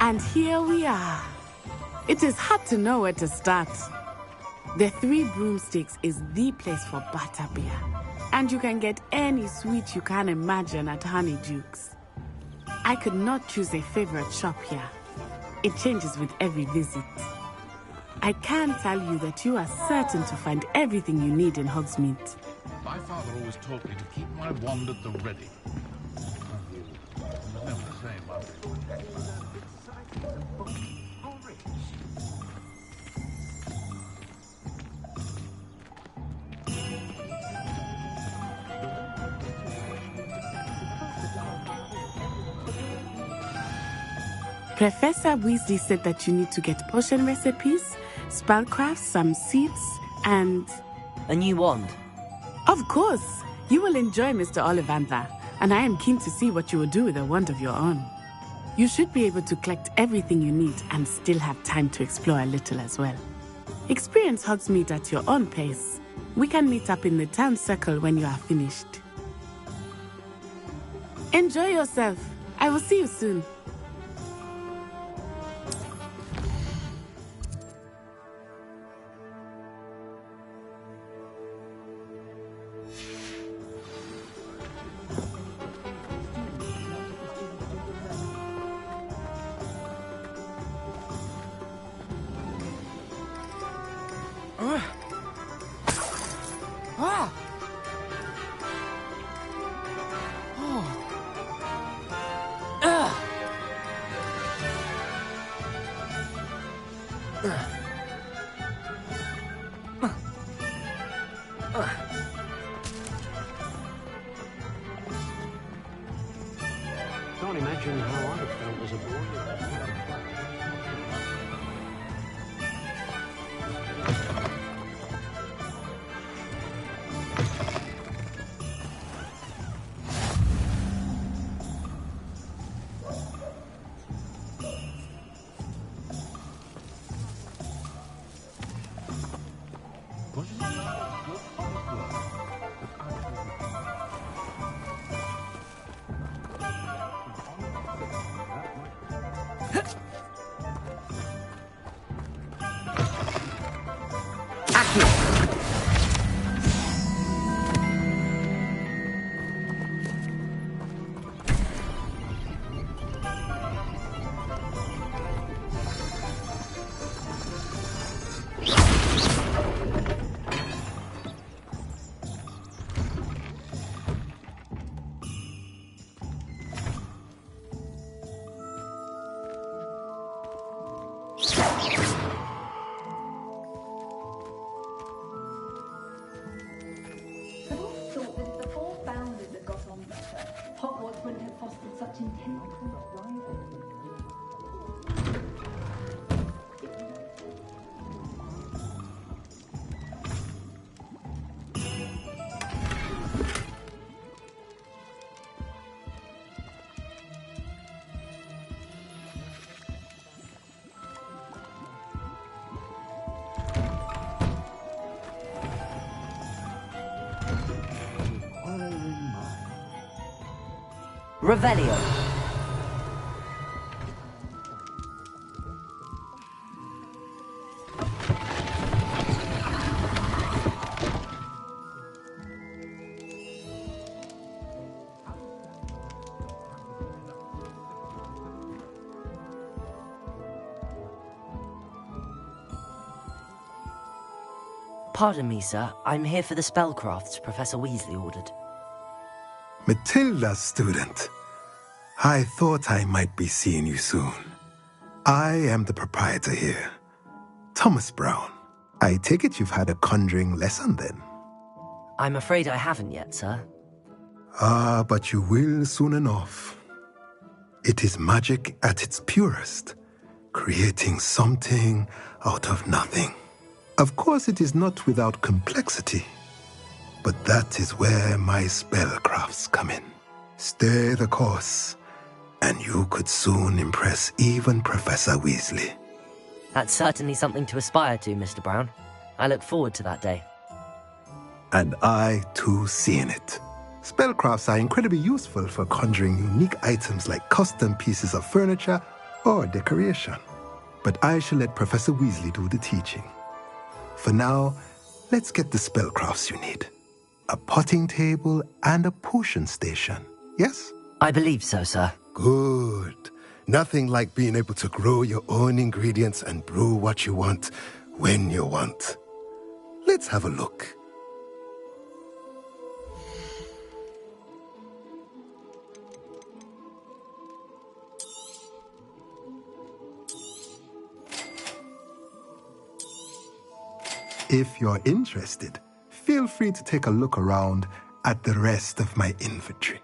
And here we are. It is hard to know where to start. The Three Broomsticks is the place for butterbeer. And you can get any sweet you can imagine at Honeyduke's. I could not choose a favorite shop here. It changes with every visit. I can tell you that you are certain to find everything you need in Hogsmeade. My father always taught me to keep my wand at the ready. Never the same, are they? Professor Weasley said that you need to get potion recipes, spellcrafts, some seeds, and... a new wand? Of course! You will enjoy Mr. Ollivander, and I am keen to see what you will do with a wand of your own. You should be able to collect everything you need and still have time to explore a little as well. Experience Hogsmeade at your own pace. We can meet up in the town circle when you are finished. Enjoy yourself. I will see you soon. Can't imagine how I'd have felt as a boy. Hogwarts wouldn't have fostered such intense rivalry. Revelio. Pardon me, sir. I'm here for the spellcrafts Professor Weasley ordered. Matilda's student. I thought I might be seeing you soon. I am the proprietor here, Thomas Brown. I take it you've had a conjuring lesson then? I'm afraid I haven't yet, sir. Ah, but you will soon enough. It is magic at its purest, creating something out of nothing. Of course, it is not without complexity, but that is where my spellcrafts come in. Stay the course, and you could soon impress even Professor Weasley. That's certainly something to aspire to, Mr. Brown. I look forward to that day. And I, too, see in it. Spellcrafts are incredibly useful for conjuring unique items like custom pieces of furniture or decoration. But I shall let Professor Weasley do the teaching. For now, let's get the spellcrafts you need. A potting table and a potion station, yes? I believe so, sir. Good. Nothing like being able to grow your own ingredients and brew what you want when you want. Let's have a look. If you're interested, feel free to take a look around at the rest of my inventory.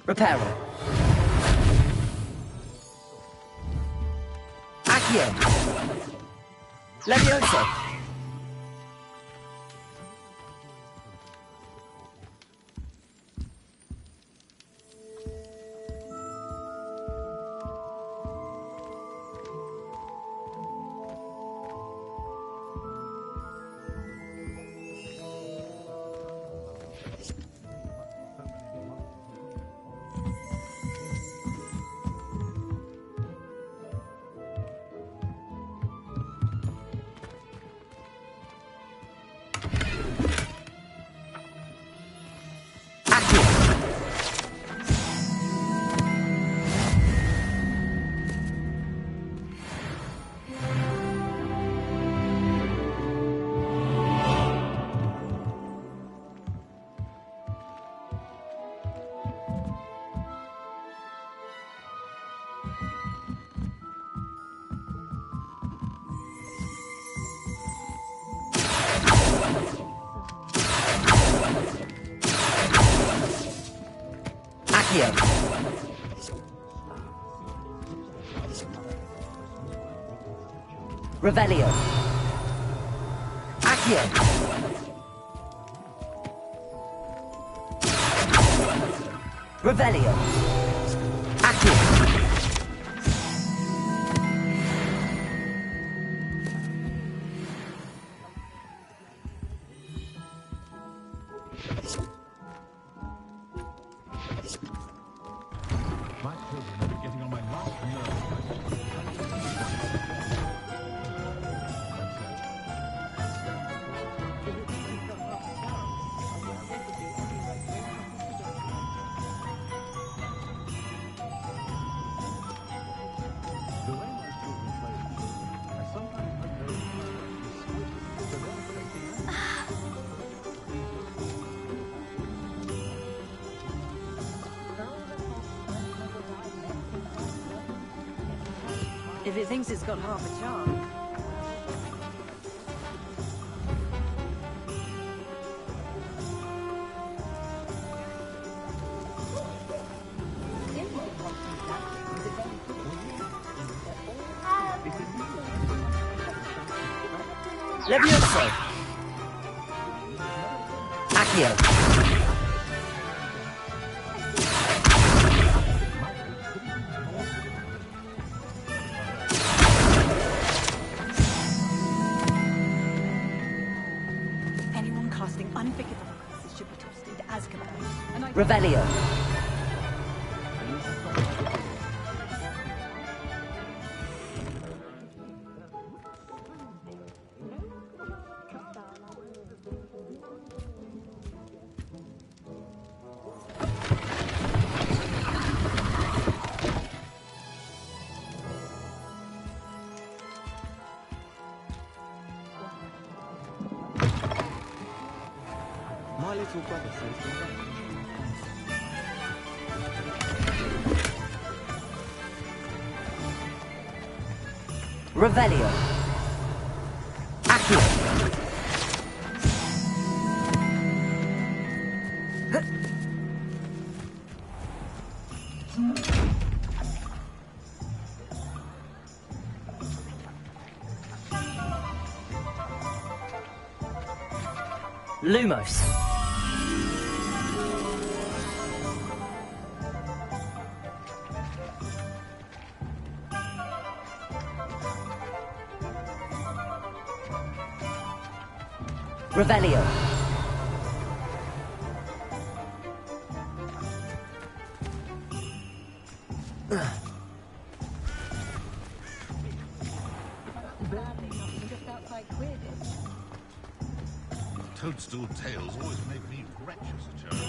Reparo. Accio. Levioso. Revelio. Accio. Revelio. Accio. If it thinks it's got half a charm. Levioso. Accio. Revelio. My little brother says the right. Revelio. Accio. Lumos. Revelio. Toadstool tales always made me wretched as a child.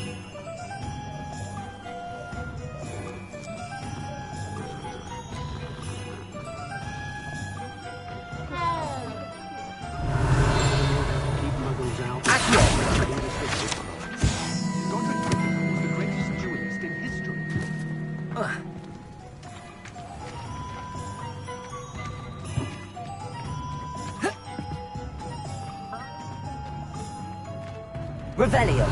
Keep muggles out. Godric Gryffindor was the greatest duelist in history. Revelio.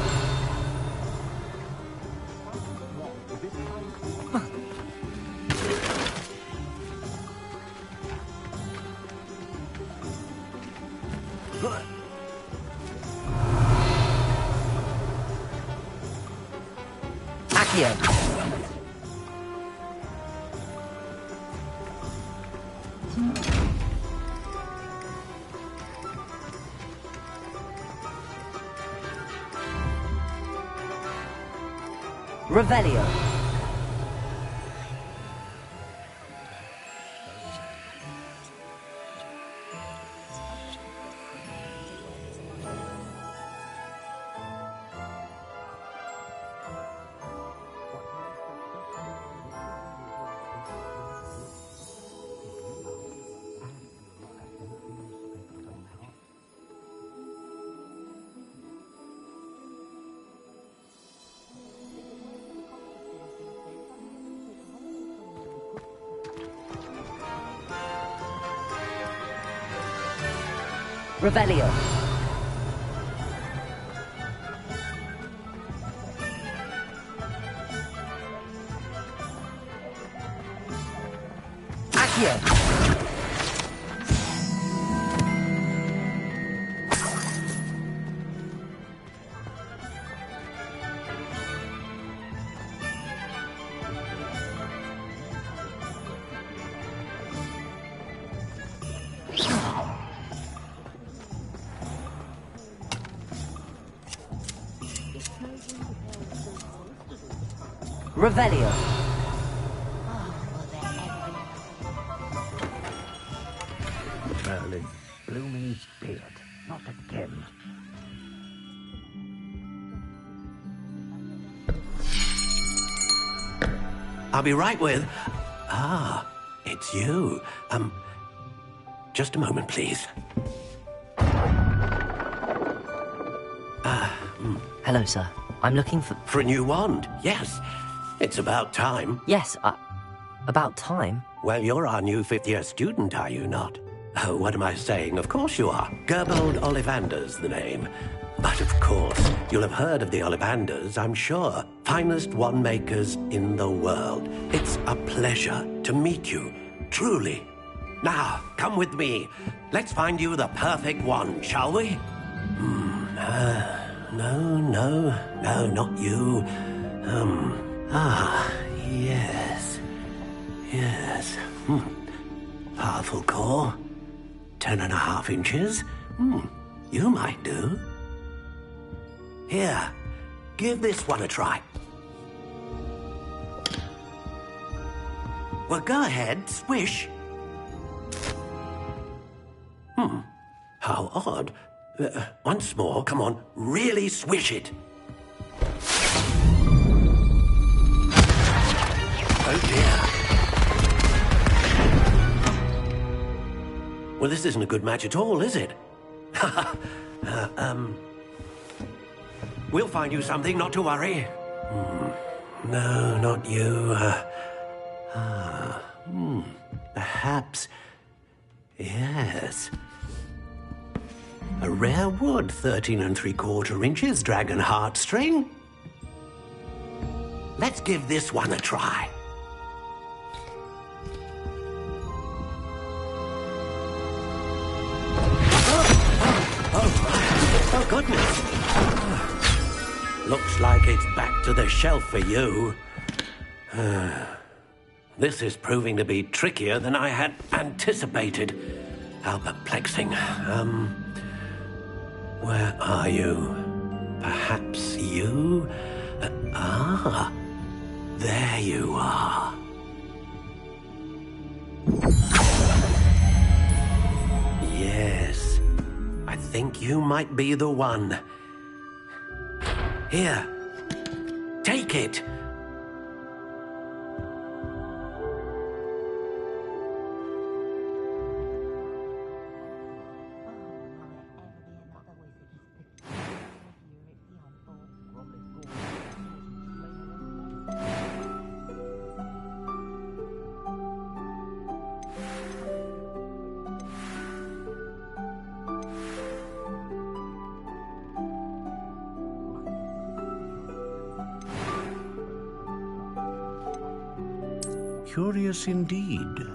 Accio. Revelio. Revelio. Accio. Revelio. Merlin, blooming beard. Not again. I'll be right with... Ah, it's you. Just a moment, please. Hello, sir. I'm looking for... For a new wand, yes. It's about time. Yes, about time? Well, you're our new fifth-year student, are you not? Oh, what am I saying? Of course you are. Gerbold Ollivander's the name. But of course, you'll have heard of the Ollivanders, I'm sure. Finest wand makers in the world. It's a pleasure to meet you, truly. Now, come with me. Let's find you the perfect wand, shall we? No, not you. Yes. Powerful core. 10.5 inches. You might do. Here, give this one a try. Well, go ahead, swish. How odd. Once more, come on, really swish it. Oh dear. Well, this isn't a good match at all, is it? We'll find you something, not to worry. No, not you. Perhaps... Yes. A rare wood, 13 3/4 inches, dragon heartstring. Let's give this one a try. Oh, goodness. Looks like it's back to the shelf for you. This is proving to be trickier than I had anticipated. How perplexing. Where are you? Perhaps you? There you are. Yes, I think you might be the one. Here, take it. Curious indeed.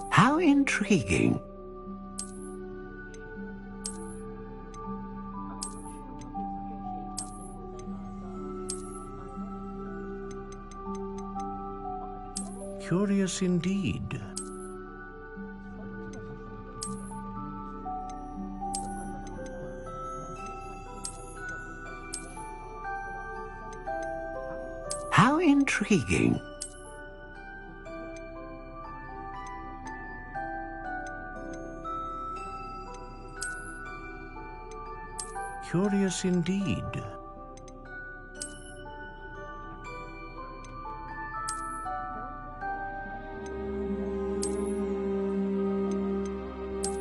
How intriguing. Curious indeed. How intriguing. Curious indeed.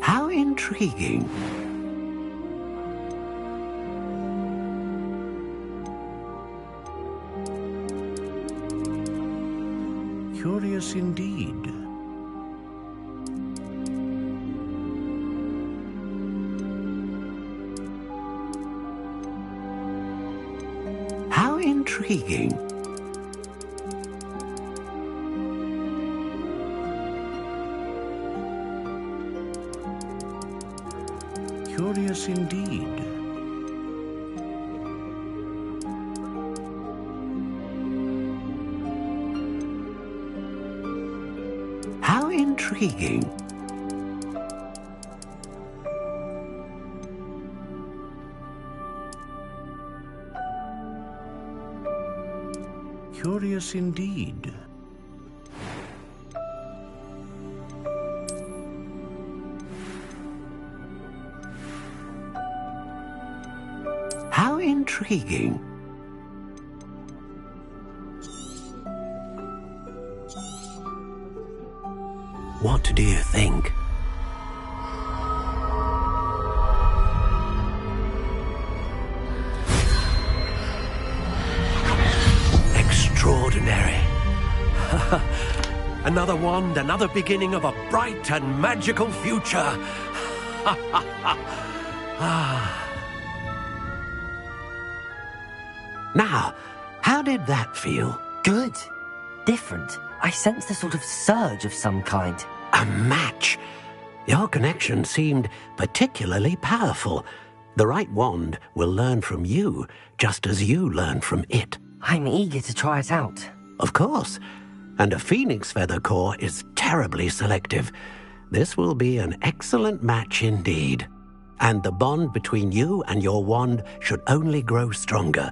How intriguing. Curious indeed. How intriguing. Curious indeed. How intriguing. Curious indeed. How intriguing. What do you think? Extraordinary. Another wand, another beginning of a bright and magical future. Now, how did that feel? Good. Different. I sensed a sort of surge of some kind. A match. Your connection seemed particularly powerful. The right wand will learn from you, just as you learn from it. I'm eager to try it out. Of course. And a phoenix feather core is terribly selective. This will be an excellent match indeed. And the bond between you and your wand should only grow stronger.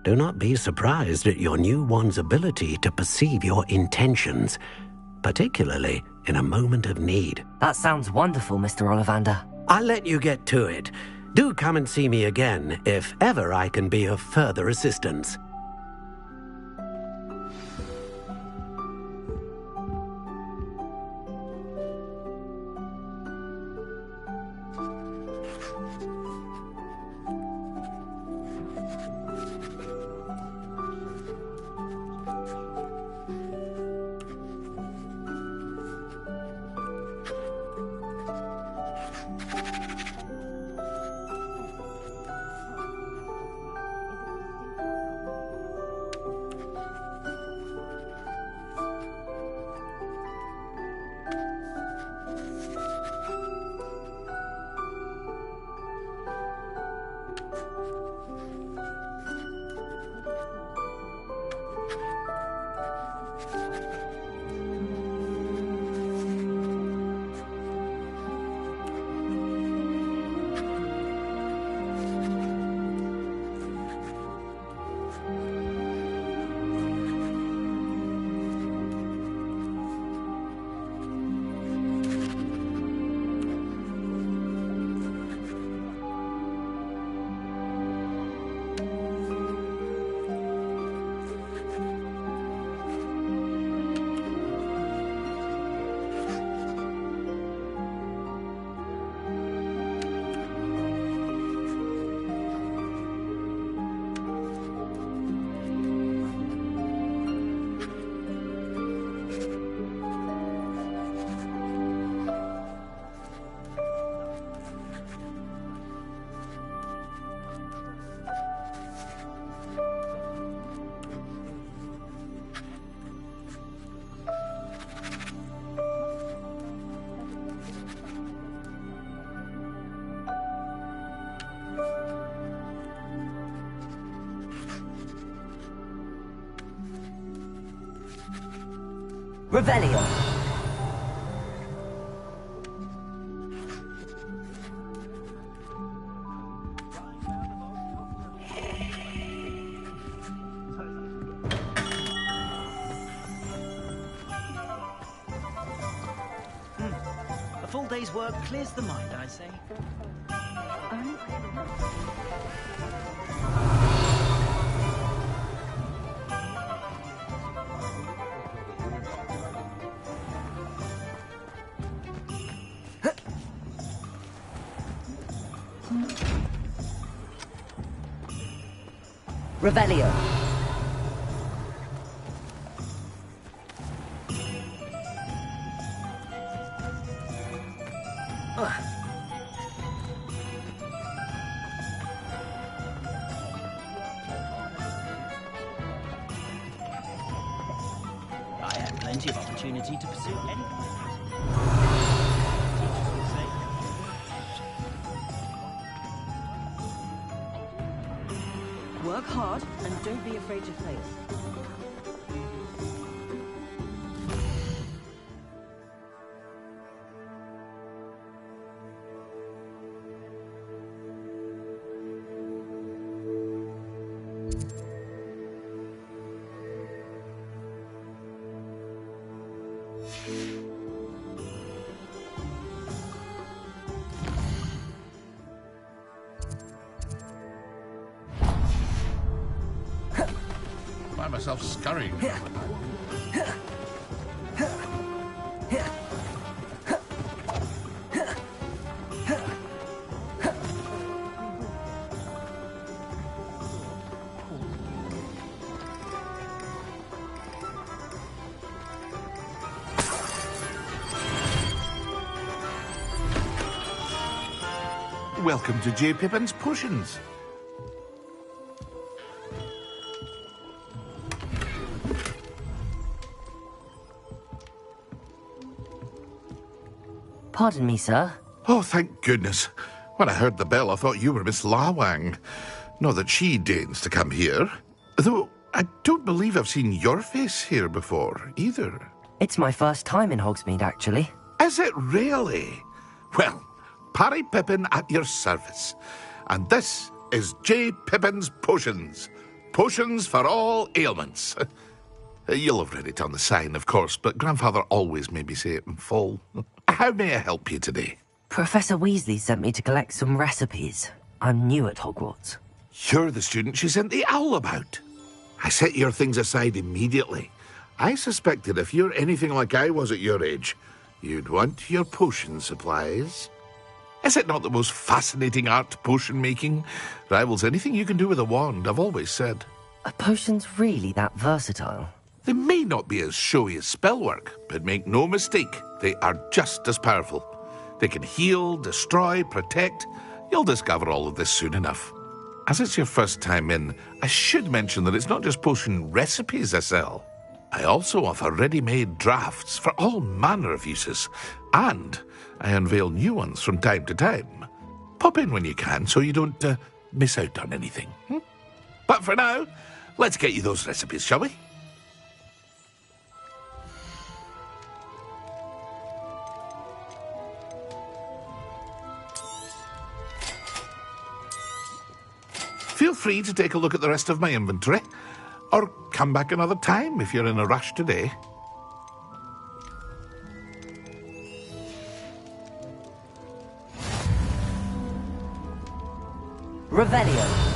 Do not be surprised at your new wand's ability to perceive your intentions, particularly in a moment of need. That sounds wonderful, Mr. Ollivander. I'll let you get to it. Do come and see me again if ever I can be of further assistance. Revelio. A full day's work clears the mind, I say. Revelio. I had plenty of opportunity to pursue anything. Work hard and don't be afraid to fail. Find myself scurrying. Welcome to J. Pippin's Potions. Pardon me, sir. Oh, thank goodness. When I heard the bell, I thought you were Miss Lawang. Not that she deigns to come here. Though I don't believe I've seen your face here before, either. It's my first time in Hogsmeade, actually. Is it really? Well, Parry Pippin at your service. And this is J. Pippin's Potions. Potions for all ailments. You'll have read it on the sign, of course, but Grandfather always made me say it in full. How may I help you today? Professor Weasley sent me to collect some recipes. I'm new at Hogwarts. You're the student she sent the owl about. I set your things aside immediately. I suspected if you're anything like I was at your age, you'd want your potion supplies. Is it not the most fascinating art, potion making? Rivals anything you can do with a wand, I've always said. Are potions really that versatile? They may not be as showy as spellwork, but make no mistake, they are just as powerful. They can heal, destroy, protect. You'll discover all of this soon enough. As it's your first time in, I should mention that it's not just potion recipes I sell. I also offer ready-made drafts for all manner of uses, and I unveil new ones from time to time. Pop in when you can so you don't miss out on anything. But for now, let's get you those recipes, shall we? Feel free to take a look at the rest of my inventory, or come back another time if you're in a rush today. Revelio.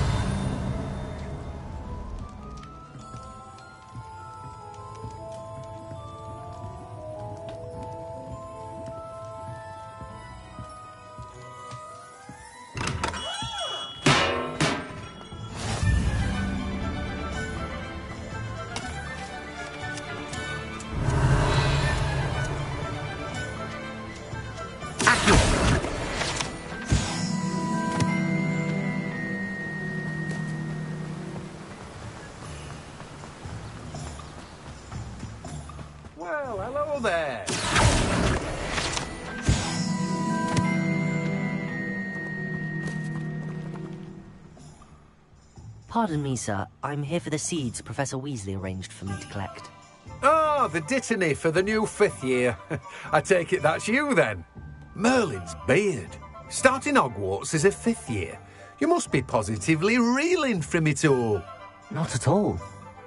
Well, hello there. Pardon me, sir. I'm here for the seeds Professor Weasley arranged for me to collect. Ah, the dittany for the new 5th year. I take it that's you then. Merlin's beard. Starting Hogwarts as a 5th year. You must be positively reeling from it all. Not at all.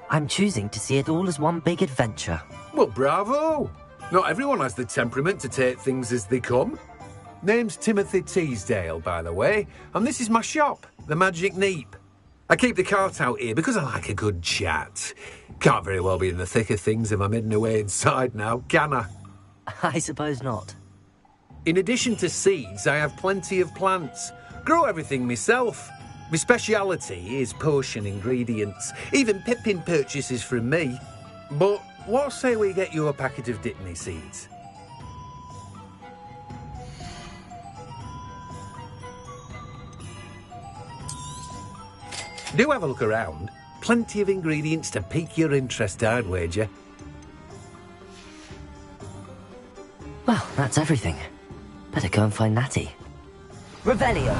I'm choosing to see it all as one big adventure. Well, bravo. Not everyone has the temperament to take things as they come. Name's Timothy Teasdale, by the way, and this is my shop, the Magic Neep. I keep the cart out here because I like a good chat. Can't very well be in the thick of things if I'm hidden away inside now, can I? I suppose not. In addition to seeds, I have plenty of plants. Grow everything myself. My speciality is potion ingredients. Even Pippin purchases from me. But what say we get you a packet of Dittany seeds? Do have a look around. Plenty of ingredients to pique your interest, I'd wager. Well, that's everything. Better go and find Natty. Revelio!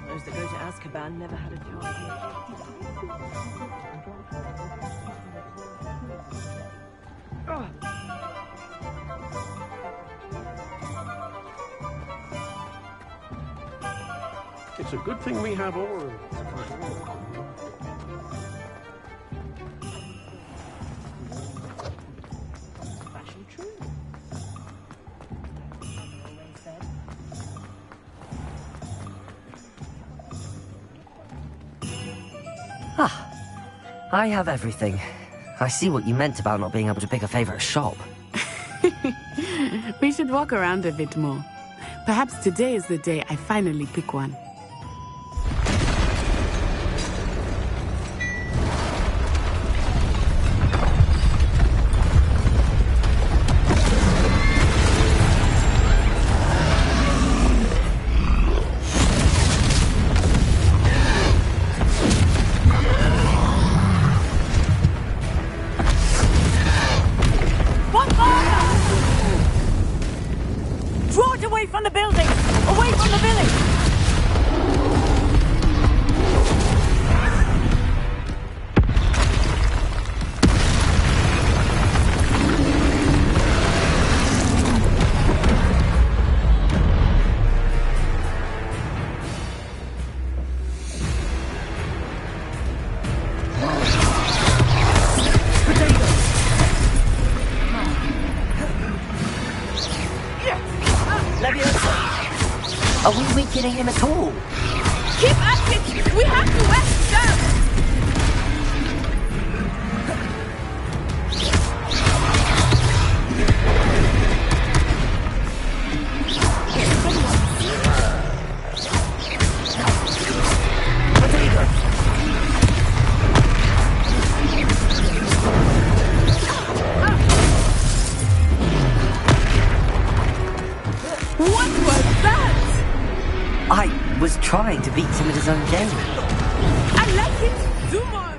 Those that go to Azkaban never had a chance. It's a good thing we have all. I have everything. I see what you meant about not being able to pick a favourite shop. We should walk around a bit more. Perhaps today is the day I finally pick one. Draw it away from the building! Away from the village! Are we weakening him at all? Keep at it! We have to west down! What was that? I was trying to beat him at his own game. I like it! Do more!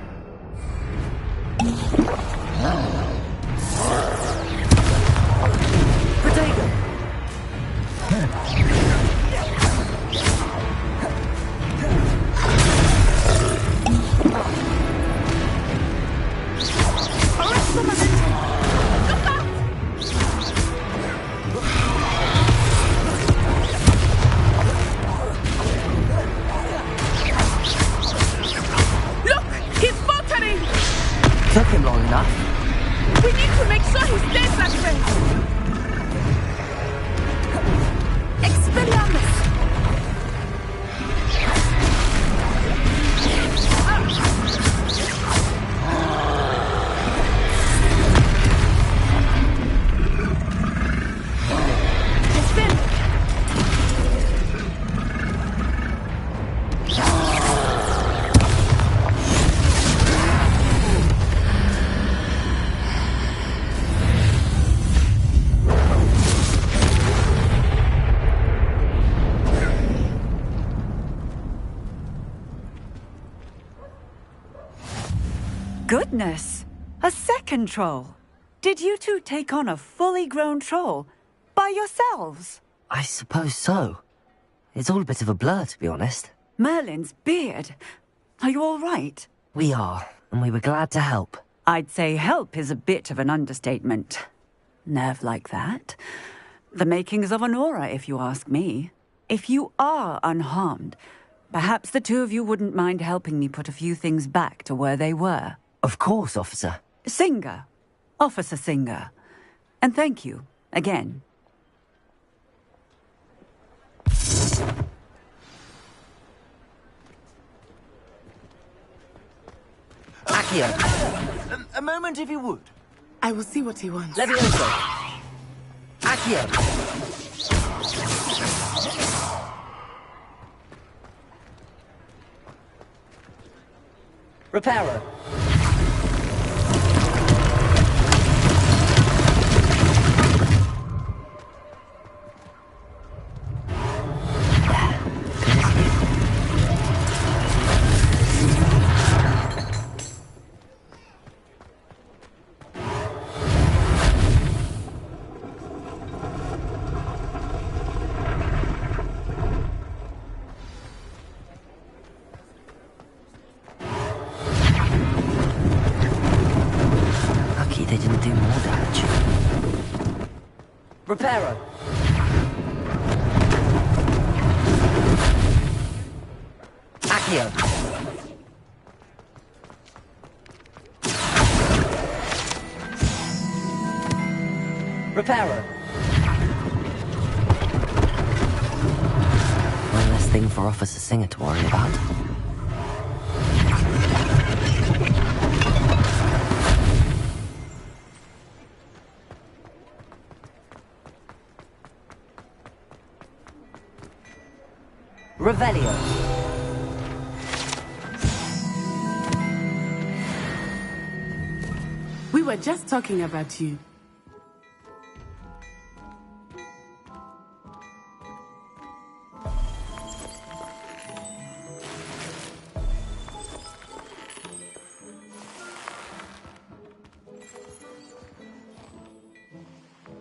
Took him long enough. We need to make sure he stays like this! Expelliarmus! Goodness! A second troll! Did you two take on a fully grown troll? By yourselves? I suppose so. It's all a bit of a blur, to be honest. Merlin's beard. Are you all right? We are, and we were glad to help. I'd say help is a bit of an understatement. Nerve like that. The makings of an aura, if you ask me. If you are unharmed, perhaps the two of you wouldn't mind helping me put a few things back to where they were. Of course, officer. Singer. Officer Singer. And thank you, again. Accio. A moment, if you would. I will see what he wants. Levioso. Accio. Reparo. They didn't do more damage. Reparo. Accio. Reparo. One less thing for Officer Singer to worry about. Revelio. We were just talking about you.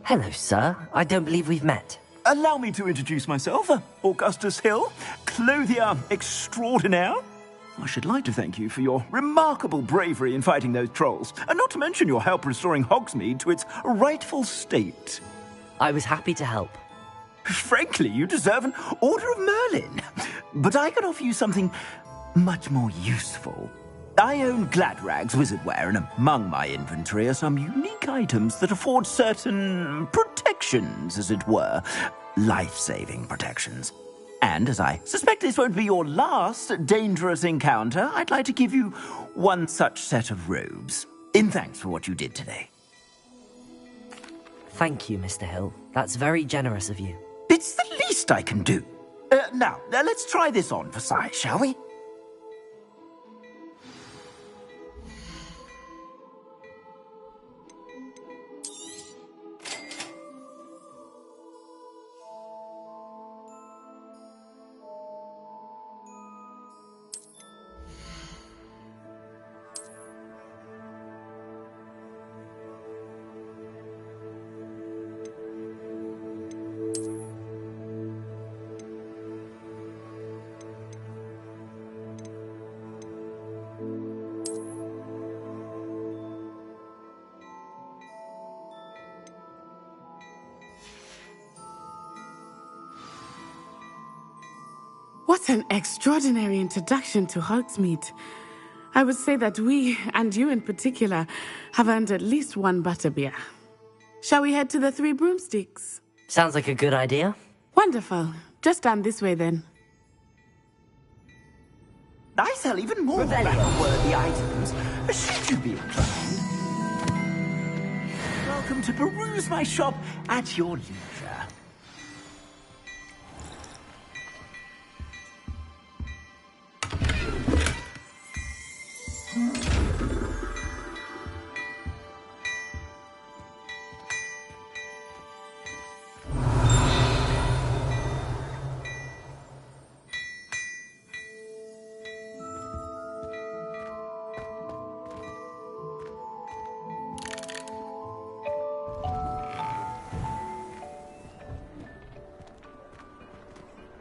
Hello, sir. I don't believe we've met. Allow me to introduce myself, Augustus Hill, clothier extraordinaire. I should like to thank you for your remarkable bravery in fighting those trolls, and not to mention your help restoring Hogsmeade to its rightful state. I was happy to help. Frankly, you deserve an Order of Merlin. But I can offer you something much more useful. I own Gladrag's wizardware, and among my inventory are some unique items that afford certain protections, as it were. Life-saving protections. And as I suspect this won't be your last dangerous encounter, I'd like to give you one such set of robes, in thanks for what you did today. Thank you, Mr. Hill. That's very generous of you. It's the least I can do. Now, let's try this on for size, shall we? What an extraordinary introduction to Hogsmeade. I would say that we, and you in particular, have earned at least one butterbeer. Shall we head to the Three Broomsticks? Sounds like a good idea. Wonderful. Just down this way then. I sell even more battle-worthy items, should you be inclined. Welcome to peruse my shop at your leisure.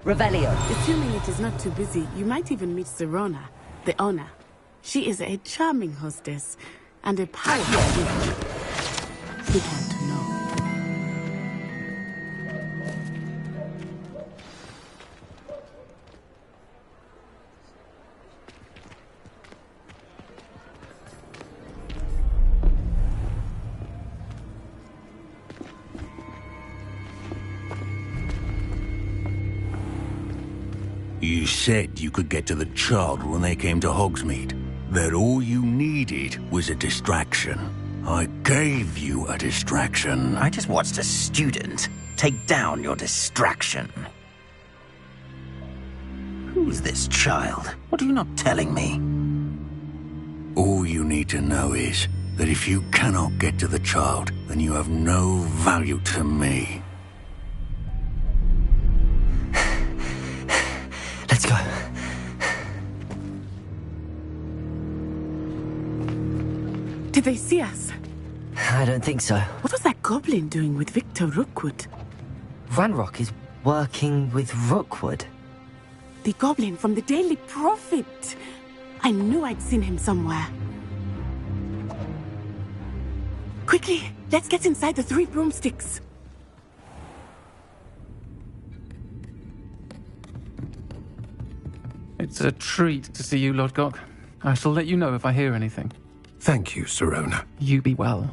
Revelio. Assuming it is not too busy, you might even meet Sirona, the owner. She is a charming hostess and a powerful giver. Good one to know. You said you could get to the child when they came to Hogsmeade. That all you needed was a distraction. I gave you a distraction. I just watched a student take down your distraction. Who's this child? What are you not telling me? All you need to know is that if you cannot get to the child, then you have no value to me. Let's go. Did they see us? I don't think so. What was that goblin doing with Victor Rookwood? Ranrock is working with Rookwood. The goblin from the Daily Prophet. I knew I'd seen him somewhere. Quickly, let's get inside the Three Broomsticks. It's a treat to see you, Lodgok. I shall let you know if I hear anything. Thank you, Sirona. You be well.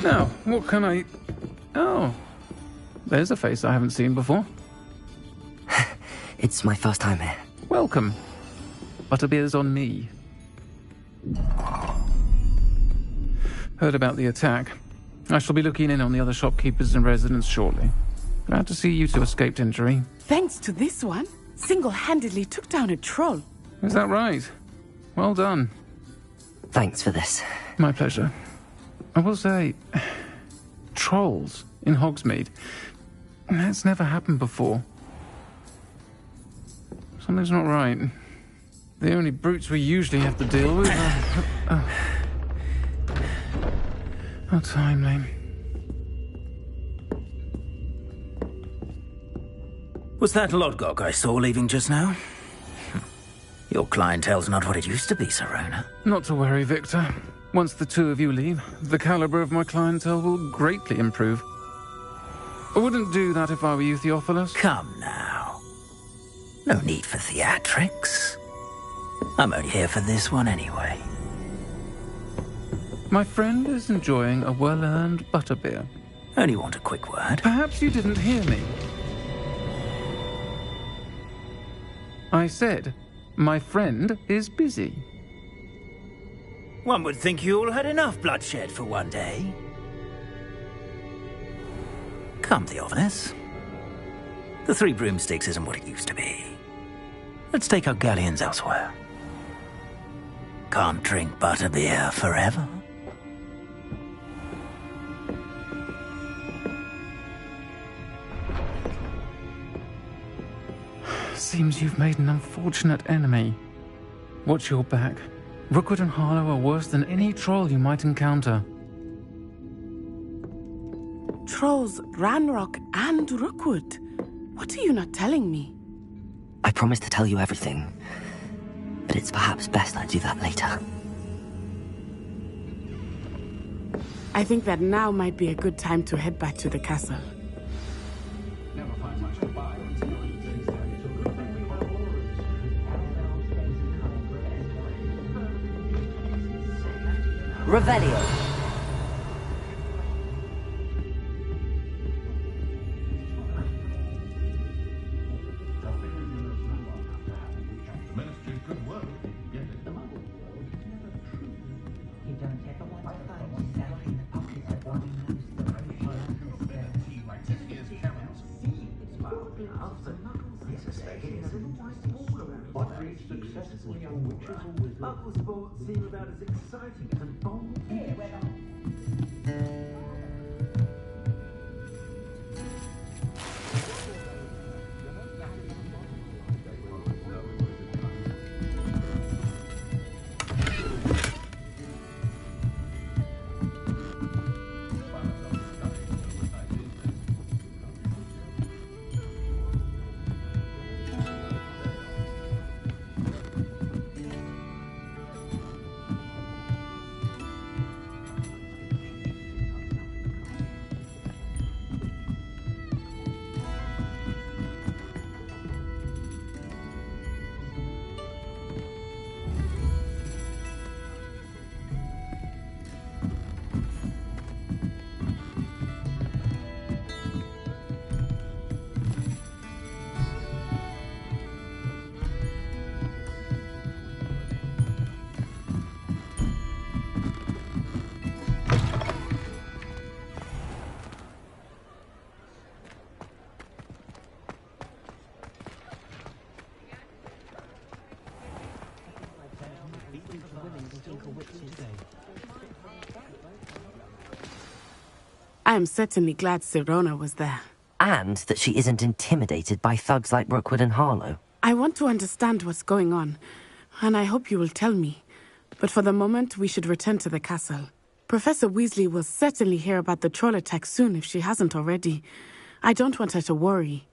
Now, what can I... Oh, there's a face I haven't seen before. It's my first time here. Welcome. Butterbeer's on me. Heard about the attack. I shall be looking in on the other shopkeepers and residents shortly. Glad to see you two escaped injury. Thanks to this one, single-handedly took down a troll. Is that right? Well done. Thanks for this. My pleasure. I will say, trolls in Hogsmeade. That's never happened before. Something's not right. The only brutes we usually have to deal with are... How timely. Was that Lodgok I saw leaving just now? Your clientele's not what it used to be, Serona. Not to worry, Victor. Once the two of you leave, the caliber of my clientele will greatly improve. I wouldn't do that if I were you, Theophilus. Come now. No need for theatrics. I'm only here for this one anyway. My friend is enjoying a well-earned butterbeer. Only want a quick word. Perhaps you didn't hear me. I said, my friend is busy. One would think you all had enough bloodshed for one day. Come, Theophilus. The Three Broomsticks isn't what it used to be. Let's take our galleons elsewhere. Can't drink butterbeer forever. Seems you've made an unfortunate enemy. Watch your back. Rookwood and Harlow are worse than any troll you might encounter. Trolls, Ranrock, and Rookwood. What are you not telling me? I promised to tell you everything, but it's perhaps best I do that later. I think that now might be a good time to head back to the castle. Revelio. I am certainly glad Serona was there. And that she isn't intimidated by thugs like Rookwood and Harlow. I want to understand what's going on, and I hope you will tell me. But for the moment, we should return to the castle. Professor Weasley will certainly hear about the troll attack soon if she hasn't already. I don't want her to worry.